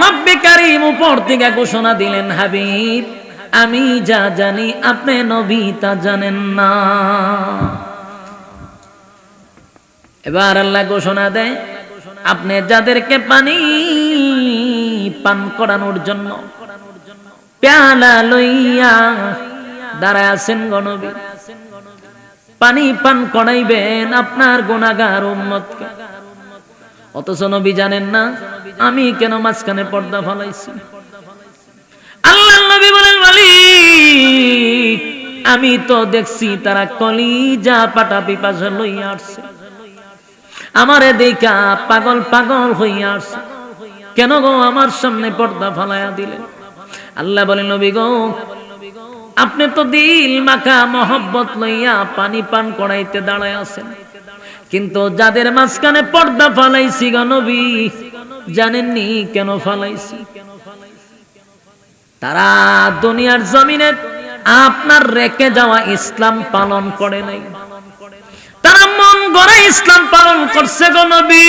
রব্বে কারীম উপর থেকে ঘোষণা দিলেন, হাবিব, আমি যা জানি আপনি নবী তা জানেন না। এবার আল্লাহ ঘোষণা দেয়, আপনি যাদেরকে পানি পান করানোর জন্য পেয়ালা লইয়া দাঁড়ায় আছেন গো নবী, পানি পান করাইবেন আপনার গুনাহগার উম্মতকে, অথচ নবী জানেন না আমি কেন মাঝখানে পর্দা ফলাইছি। আল্লাহর নবী বলেন, মালিক, আমি তো দেখছি তারা কলিজা পাটা পিপাসা লইয়া আসছে, আমারে দেখা পাগল পাগল হইয়া আসছে, কেন গো আমার সামনে পর্দা ফালাইয়া দিলেন? আল্লাহ বলেন, নবী গো, আপনি তো দিল মাখা মহব্বত লইয়া পানি পান করাইতে দাঁড়ায় আছেন, কিন্তু যাদের মাঝখানে পর্দা ফালাইছি গো নবী, জানেননি কেন ফালাইছি? তারা দুনিয়ার জমিনে আপনার রেখে যাওয়া ইসলাম পালন করে নাই, তারা মন গড়া ইসলাম পালন করছে গো নবী,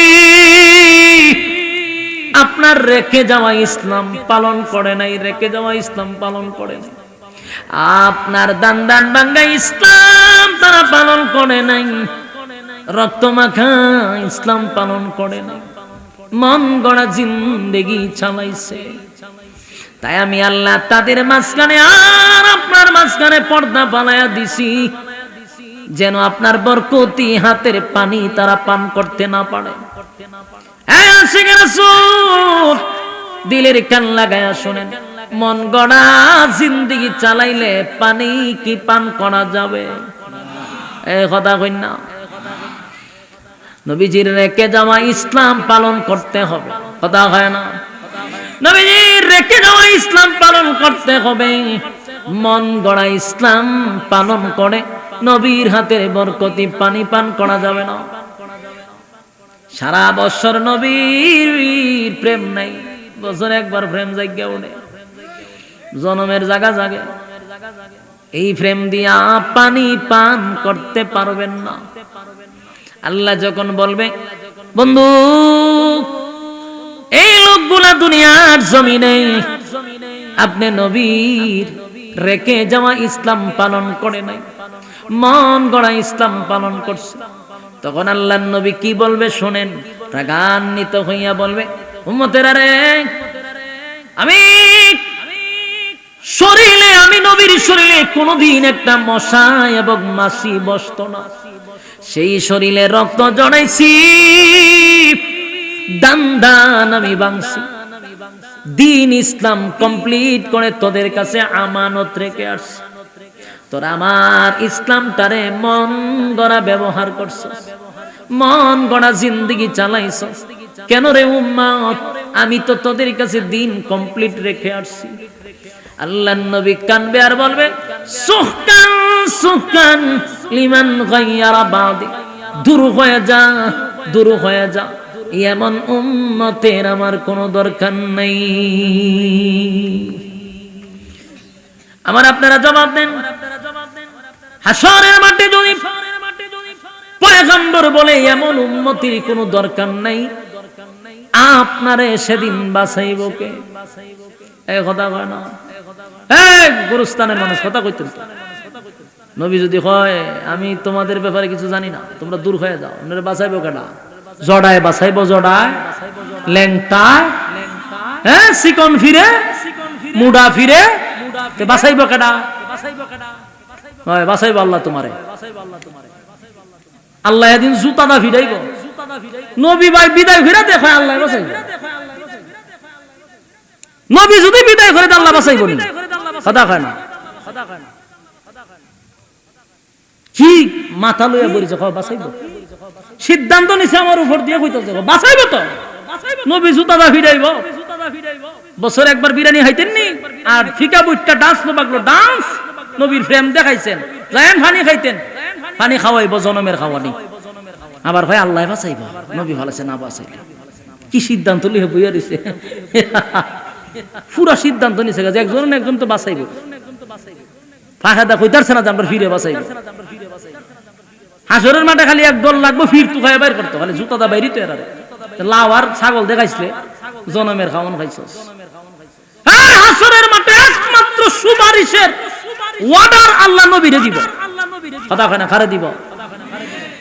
আপনার রেখে যাওয়া ইসলাম পালন করে নাই, রেখে যাওয়া ইসলাম পালন করে নাই। আপনার দান দান ভাঙ্গা ইসলাম তারা পালন করে নাই, রক্ত মাখা ইসলাম পালন করে নাই, মন গড়া জিন্দেগি চালাইছে। তাই আমি আল্লাহ তাদের মাঝখানে আর আপনার মাঝখানে পর্দা ফালাইয়া দিছি, যেন আপনার বরকতি হাতের পানি তারা পান করতে না পারে। দিলের কান লাগায়া শুনেন, মন গড়া জিন্দেগি চালাইলে পানি কি পান করা যাবে? এই কথা কই না, নবীজির রেখে যাওয়া ইসলাম পালন করতে হবে, কথা হয় না? নবীজির রেখে যাওয়া ইসলাম পালন করতে হবে। মন গড়া ইসলাম পালন করে নবীর হাতের বরকতি পানি পান করা যাবে না। সারা বছর নবীর প্রেম নাই, বছর একবার প্রেম জায়গা উঠে, জনমের জায়গা জাগে, এই প্রেম দিয়া পানি পান করতে পারবেন না। আল্লাহ যখন বলবে, বন্ধু, এই লোকগুলা দুনিয়ার জমিনে আপনি নবীর রেখে যাওয়া ইসলাম পালন করে নাই, মন গড়া ইসলাম পালন করছে, তখন আল্লাহর নবী কি বলবে শোনেন, রাগান্বিত হইয়া বলবে, উম্মতেরা রে, আমি শরীরে, আমি নবীর শরীরে কোনদিন একটা মশা এবং মাছি বসতো না, সেই শরীরে রক্ত জড়াইছি, দান দান আমি ভাঙছি, দিন ইসলাম কমপ্লিট করে তোদের কাছে আমানত রেখে আসছি, তোরা আমার ইসলামটারে মন গড়া ব্যবহার করছিস, মন গড়া জিন্দেগি চালাইছিস, কেন রে উম্মত? আমি তো তোদের কাছে দিন কমপ্লিট রেখে আসছি। আল্লাহর নবী কানবে আর বলবে, সুহকান সুহকান লিমান গায়্যারা বাদি, দূর হয়ে যা, দূর হয়ে যা, এমন উম্মতের আমার কোনো দরকার নাই। আমার আপনারা জবাব দেন, হাসরের মাঠে যদি পয়গম্বর বলে এমন উম্মতির কোনো দরকার নাই, আপনারে সেদিন বাঁচাইব কে? এই কথা কয় না, এই গুরুস্থানের মানুষ কথা কইতেন। নবী যদি হয় আমি তোমাদের ব্যাপারে কিছু জানি না, তোমরা দূর হয়ে যাও, আপনারা বাঁচাইব কেডা? জড়ায় বাঁচাইব, জড়ায় ল্যাংটায়, হ্যাঁ চিকন ফিরে মুডা ফিরে বাঁচাইব কেডা? হয় বাঁচাইব আল্লাহ তোমারে। আল্লাহ এদিন জুতাটা ফিরাইব। নবী ভাই বিদায় ফিরে দেখো আল্লাহ বাঁচাইব। নবী যদি বিদায় করে আল্লাহ বাঁচাইব নি? কথা কয় না। কি মাথা লইয়া বলিছে বাঁচাইব? সিদ্ধান্ত নিছে আমার উপর দিয়ে কইতেছে বাঁচাইব তো। নবী জুতাটা ফিরাইব। বছর একবার বিরিয়ানি খাইতেন নি? আর ফিকা বুটটা ডান্স বাগলো ডান্স নবীর ফ্রেম দেখাইছেন। যায়েন পানি খাইতেন, পানি খাওয়াইব জনমের খাওয়ানি। আবার ভাই আল্লাহ বাঁচাইব, নবী ভালাছে না বাঁচাইলে। কি সিদ্ধান্ত লিয়ে বইয়া দিছে, পুরা সিদ্ধান্ত নিছে যে একজন না একজন তো বাঁচাইব। ফাঁকা কইতারছে না যে আমরা ফিরে বাঁচাইব। হাসরের মাঠে খালি এক দল লাগবো, ফির তু খাই বাইর করতো, খালি জুতাটা বাইরি তো এরারে। লাউ আর ছাগল দেখাইছিলে, জনমের খাওয়ান খাইছস। হাসরের মাঠে একমাত্র সুপারিশের ওয়ার্ডার আল্লাহ নবীরে দিব। কথা কয় না কারে দিব?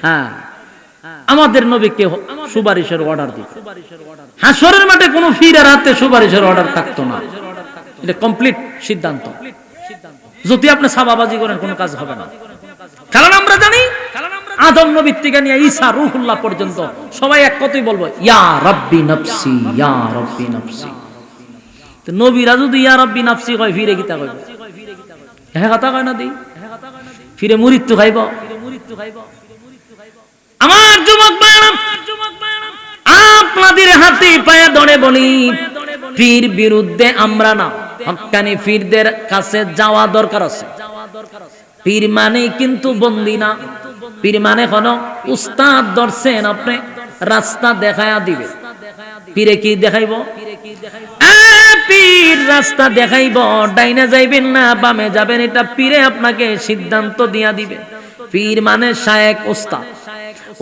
হ্যাঁ আমাদের নবীকে সুপারিশের অর্ডার দিব। হাসরের মাঠে কোনো ফিরের হাতে সুপারিশের অর্ডার থাকতো না। এটা কমপ্লিট সিদ্ধান্ত। যদি আপনি সাবাবাজি করেন কোনো কাজ হবে না। কারণ আমরা জানি আদম নবীর থেকে নিয়ে ঈসা রূহুল্লাহ পর্যন্ত সবাই এক কথাই বলবো ইয়া রাব্বি নাফসি, ইয়া রাব্বি নাফসি। তো নবীরা যদি ইয়া রাব্বি নাফসি কয়, ফিরে কিতা কইব? হ্যাঁ কথা কয় না দি, ফিরে মৃত্যু খাইব। আমার যুবক ভাইরা, আপনাদের হাতে পায়ে ধরে বলি, পীর বিরুদ্ধে আমরা না, হক্কানি পীরদের কাছে যাওয়া দরকার আছে। পীর মানে কিন্তু বন্দি না। পীর মানে হলো উস্তাদ ধরছেন আপনি, রাস্তা দেখায়া দিবে। পীরে কি দেখাইব? পীর রাস্তা দেখাইব, ডাইনে যাইবেন না বামে যাবেন, এটা পীরে আপনাকে সিদ্ধান্ত দিয়া দিবে। পীর মানে শায়েখ, উস্তাদ।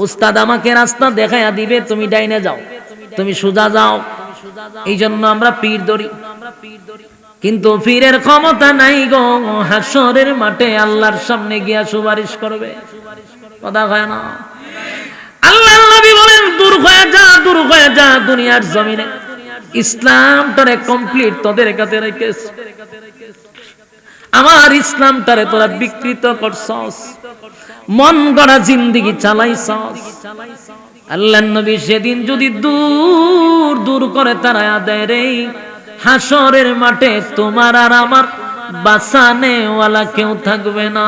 উস্তাদ আমাকে রাস্তা দেখাইয়া দিবে, তুমি ডাইনে যাও, তুমি সোজা যাও। এই জন্য আমরা পীর ধরি। কিন্তু পীরের ক্ষমতা নাই গো হাসরের মাঠে আল্লাহর সামনে গিয়া সুপারিশ করবে। কথা কয় না? আল্লাহর নবী বলেন দূর হয়ে যা, দূর হয়ে যা দুনিয়ার জমিনে। ইসলামটারে কমপ্লিট তোদের কাছে রেখেছ। আমার ইসলামটারে তোরা বিকৃত করছস, মন গড়া জিন্দেগি চালাইছস। আল্লাহর নবী সেদিন যদি দূর দূর করে তারায়া দেয় রে, হাসরের মাঠে তোমার আর আমার বাঁচানেওয়ালা কেউ থাকবে না।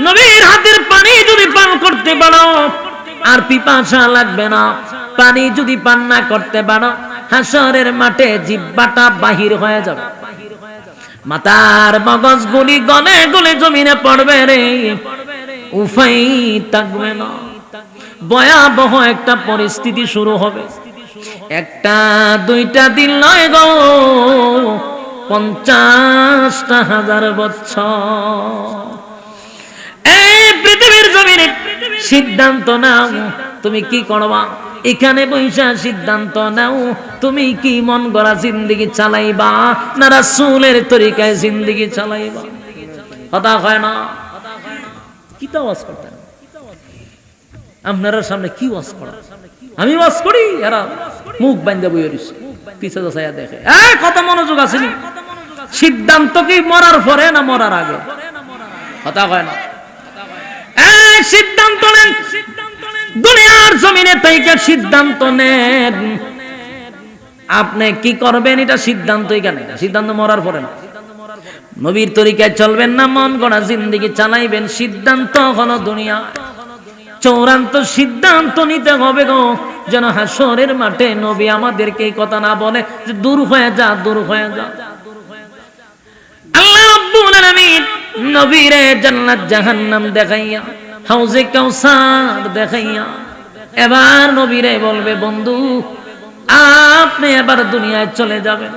নবীর হাতের পানি যদি পান করতে পারো আর পিপাসা লাগবে না। পানি যদি পান না করতে পারো, হাসরের মাঠে জিহ্বাটা বাহির হয়ে যাবে, মাথার মগজ গুলি গলে গলে জমিনে পড়বে রে, উফাই থাকবে না। ভয়াবহ একটা পরিস্থিতি শুরু হবে। একটা দুইটা দিন নয় গো, 50,000 বছর এই পৃথিবীর জমিনে সিদ্ধান্ত নাও তুমি কি করবা। এখানে বৈশা সিদ্ধান্ত নাও তুমি কি মন গড়া জিন্দেগি চালাইবা না রাসূলের তরিকায় জিন্দেগি চালাইবা। কথা হয় না? কি তো ওয়াজ করতেন আপনারা সামনে, কি ওয়াজ করা? আমি ওয়াজ করি, এরা মুখ বান্ধা বইয়ে রইছে, পিছে যাচাইয়া দেখে। কত মনোযোগ আসেনি? সিদ্ধান্ত কি মরার পরে না মরার আগে? কথা হয় না? সিদ্ধান্ত নেন, দুনিয়ার জমিনে থেকে সিদ্ধান্ত নেন আপনি কি করবেন। এটা সিদ্ধান্ত এখানে, সিদ্ধান্ত মরার পরে না। নবীর তরিকায় চলবেন না, মন গড়া জিন্দেগি চালাইবেন, সিদ্ধান্ত হলো দুনিয়া। চূড়ান্ত সিদ্ধান্ত নিতে হবে গো, যেন হাসরের মাঠে নবী আমাদেরকে এই কথা না বলে যে দূর হয়ে যা, দূর হয়ে যা। আল্লাহ রাব্বুল আলামিন নবীরে জান্নাত জাহান্নাম দেখাইয়া, হাউজে কাউসার দেখাইয়া এবার নবীরে বলবে বন্ধু আপনি এবার দুনিয়ায় চলে যাবেন।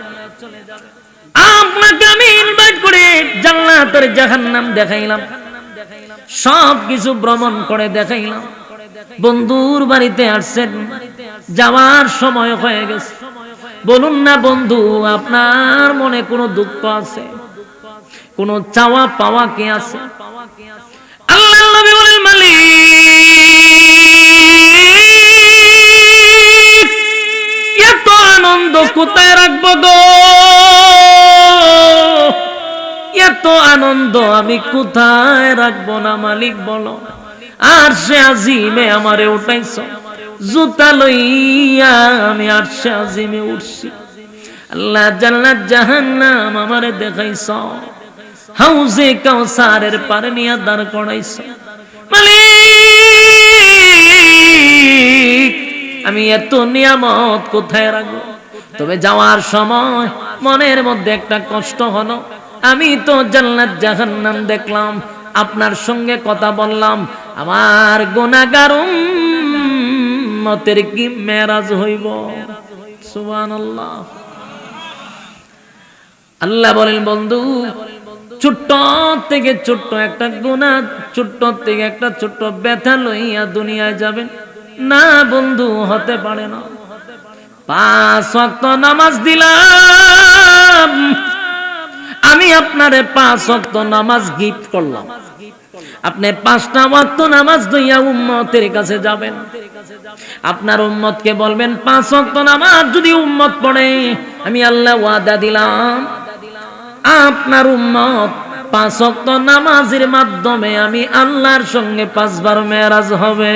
আপনাকে আমি ইনভাইট করে জান্নাতের জাহান্নাম দেখাইলাম, সব কিছু ভ্রমণ করে দেখাইলাম। বন্ধুর বাড়িতে আসছেন, যাওয়ার সময় হয়ে গেছে। বলুন না বন্ধু আপনার মনে কোনো দুঃখ আছে, কোনো চাওয়া পাওয়া কি আছে? আল্লাহ মালিক, এত আনন্দ কোথায় রাখবো গো, এত আনন্দ আমি কোথায় রাখবো না মালিক বলো। আরশে আজিমে আমারে উঠাইছ, জুতা লইয়া আমি আরশে আজিমে উঠছি। আল্লাহ জান্নাত জাহান্নাম আমারে দেখাইছ, হাউজে কাউসারের পারে নিয়ে দাঁড় করাইছ। মালিক আমি এত নিয়ামত কোথায় রাখবো। তবে যাওয়ার সময় মনের মধ্যে একটা কষ্ট হলো, আমি তো জান্নাত জাহান্নাম দেখলাম, আপনার সঙ্গে কথা বললাম, আমার গুনাহগার উম্মতের কি মেরাজ হইব। সুবহানাল্লাহ। আল্লাহ বলেন বন্ধু, ছোট্ট থেকে ছোট্ট একটা গুনাহ, ছোট্ট থেকে একটা ছোট্ট ব্যথা লইয়া দুনিয়ায় যাবেন না বন্ধু, হতে পারে না। 5 ওয়াক্ত নামাজ দিলাম, আমি আপনারে 5 ওয়াক্ত নামাজ গিফট করলাম, আপনি 5টা ওয়াক্ত নামাজ লইয়া উম্মতের কাছে যাবেন। আপনার উম্মতকে বলবেন 5 ওয়াক্ত নামাজ যদি উম্মত পড়ে, আমি আল্লাহ ওয়াদা দিলাম আপনার উম্মত 5 ওয়াক্ত নামাজের মাধ্যমে আমি আল্লাহর সঙ্গে 5 বার মেরাজ হবে।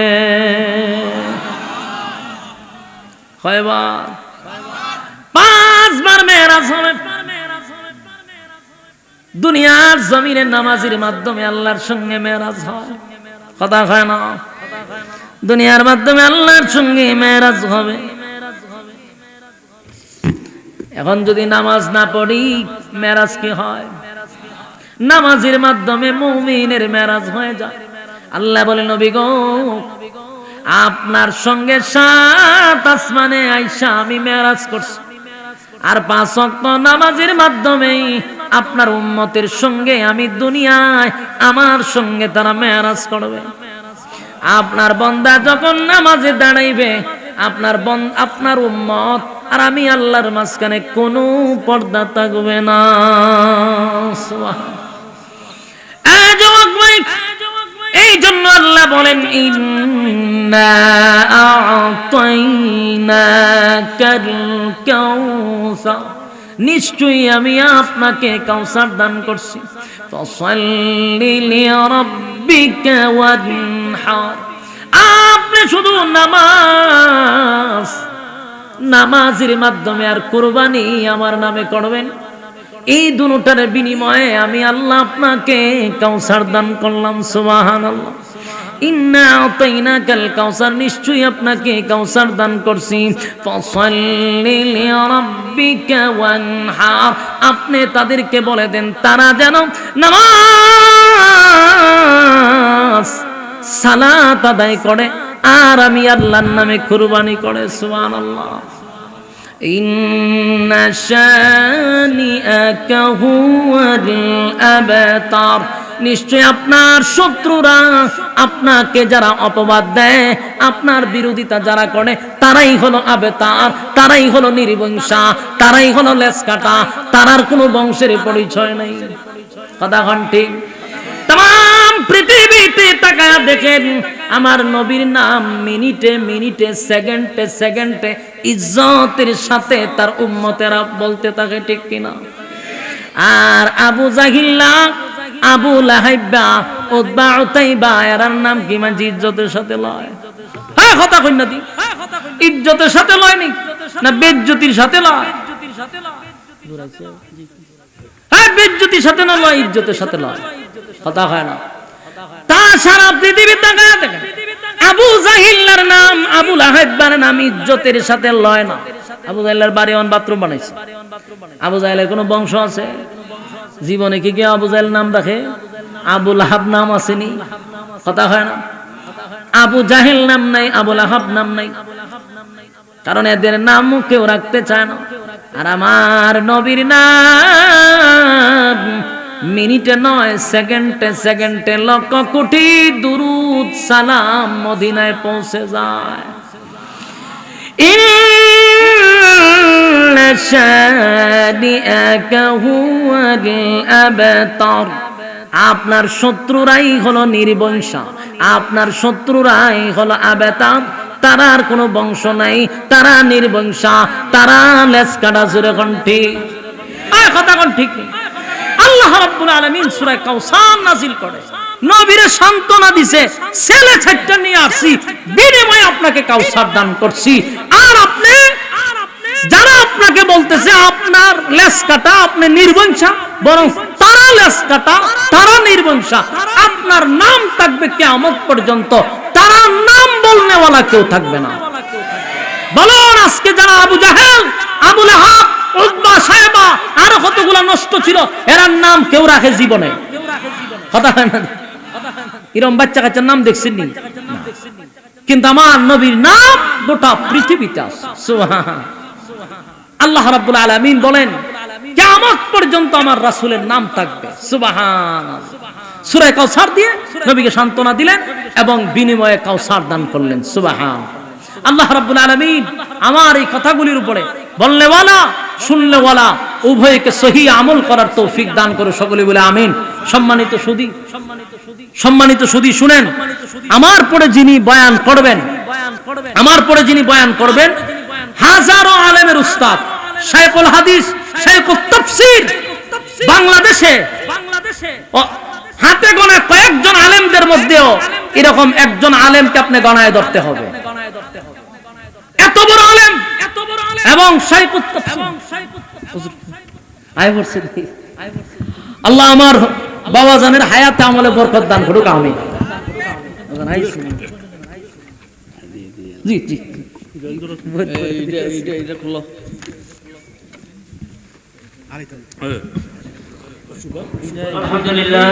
কয়বার? 5 বার মেরাজ হবে। দুনিয়ার জমিনের নামাজের মাধ্যমে আল্লাহর সঙ্গে মেরাজ হয়, কথা হয় না? দুনিয়ার মাধ্যমে আল্লাহর সঙ্গে মেরাজ হবে। এখন যদি নামাজ না পড়ি মেরাজ কি হয়? নামাজের মাধ্যমে মুমিনের মেরাজ হয়ে যায়। আল্লাহ বলেন নবী গো, আপনার সঙ্গে 7 আসমানে আইসা আমি মেরাজ করছি, আর 5 ওয়াক্ত নামাজের মাধ্যমে আপনার উম্মতের সঙ্গে আমি দুনিয়ায় আমার সঙ্গে তারা মেরাজ করবে। আপনার বান্দা যখন নামাজে দাঁড়াইবে, আপনার উম্মত আর আমি আল্লাহর মাঝখানে কোনো পর্দা থাকবে না। এই জন্য আল্লাহ বলেন ইন্না আ'তাইনাকাল কাউসার, নিশ্চয়ই আমি আপনাকে কাউসার দান করছি। ফাসাল্লি লিরাব্বিকা ওয়ানহার, আপনি শুধু নামাজের মাধ্যমে আর কুরবানি আমার নামে করবেন, এই দুটার বিনিময়ে আমি আল্লাহ আপনাকে কাউসার দান করলাম। সুবহানাল্লাহ। ইন্না আ'তাইনাকাল কাউসার, নিশ্চয়ই আপনাকে কাউসার দান করছি। ফাসাল্লি লিরাব্বিকা ওয়ানহার, আপনি তাদেরকে বলে দেন তারা যেন নামাজ সালাত আদায় করে আর আমি আল্লাহর নামে কুরবানি করে। সুবহানাল্লাহ। ইন্না শানিআকা হুয়াল আবতার, নিশ্চয় আপনার শত্রুরা, আপনাকে যারা অপবাদ দেয়, আপনার বিরোধিতা যারা করে, তারাই হলো আবতার, তারাই হলো নির্বংশা, তারাই হলো লেসকাটা, তারার কোনো বংশের পরিচয় নেই। কথা ঠিক? তাম পৃথিবীতে তাকায়া দেখেন আমার নবীর নাম মিনিটে মিনিটে, সেকেন্ডে সেকেন্ডে ইজ্জতের সাথে তার উম্মতেরা বলতে থাকে, ঠিক কিনা? আর আবু জাহিল্লা, আবু লাহাইবা, উতবা, উতাইবা, এর নাম কি মানে ইজ্জতের সাথে লয়? হ্যাঁ, কথা কই না দি, ইজ্জতের সাথে লয় নি না বেজ্জতির সাথে লয়? হ্যাঁ, বেজ্জতির সাথে না লয়, ইজ্জতের সাথে লয়। কথা হয় না? তা সারা পৃথিবী তাকায়া দেখেন, আবু জাহিল্লার নাম, আবু লাহাইবার নাম ইজ্জতের সাথে লয় না। আবু জাহিল্লার বাড়ি অন বাথরুম বানাইছে। আবু জাহিলের কোনো বংশ আছে? জীবনে কি কেউ আবু জাহিল নাম রাখে? আবু লাহাব নাম আসেনি? কথা হয় না? আবু জাহিল নাম নাই, আবু লাহাব নাম নাই, কারণ এদের নাম কেউ রাখতে চায় না। আর আমার নবীর নাম মিনিটে নয়, সেকেন্ডে সেকেন্ডে লক্ষ কোটি দুরুদ সালাম মদিনায় পৌঁছে যায়। ইন্না শানিআকা হুয়াল আবতার, আপনার শত্রুরাই হলো নির্বংশা, আপনার শত্রুরাই হলো আবেতাম, তারা আর কোনো বংশ নাই, তারা নির্বংশা, তারা লেজ কাটা জোরে কোন ঠিক কথা কোন ঠিক নেই। আল্লাহ রাব্বুল আলামিন সূরা কাউসার নাজিল করে, নবীরে সান্ত্বনা দিছে, ছেলে ছাইটা নিয়ে আসছি, বিনিময়ে আপনাকে কাউসার দান করছি। আর আপনি যারা আপনাকে বলতেছে আপনার লেজ কাটা, আপনি নির্বংশা, বরং তারা লেজ কাটা, তারা নির্বংশা, আপনার নাম থাকবে কিয়ামত পর্যন্ত, তারা নাম বলনেওয়ালা কেউ থাকবে না। বলুন আজকে যারা আবু জাহেল, আবু লাহাব, উতবা, সায়বা আরো কতগুলা নষ্ট ছিল, এরার নাম কেউ রাখে জীবনে? কথা হয় না? এরকম বাচ্চা কাচ্চার নাম দেখছেন নি? কিন্তু আমার নবীর নাম গোটা পৃথিবীতে আছে। সুবহান আল্লাহ রাব্বুল আলামিন বলেন কিয়ামত পর্যন্ত আমার রাসূলের নাম থাকবে। সুবহানাল্লাহ। সূরা কাউসার দিয়ে নবীকে সান্ত্বনা দিলেন এবং বিনিময়ে কাউসার দান করলেন। সুবহান আল্লাহ রাব্বুল আলামিন আমার এই কথাগুলির উপরে বলনেওয়ালা শুননেওয়ালা উভয়কে সহি আমল করার তৌফিক দান করে, সকলে বলে আমিন। সম্মানিত সুধী শুনেন, আমার পরে যিনি বয়ান করবেন হাজারো আলেমের উস্তাদ, শাইখুল হাদিস, শাইখুত তাফসীর, বাংলাদেশে হাতে গোনা কয়েকজন আলেমদের মধ্যেও এরকম একজন আলেমকে আপনি গণায় ধরতে হবে। এত বড় আলেম এবং শাইখুত তাফসীর। আল্লাহ আমার বাবা জানের হায়াতে আমলে বরকত দান করুক, আমিন। জি জি এটা খুলো। আলহামদুলিল্লাহ।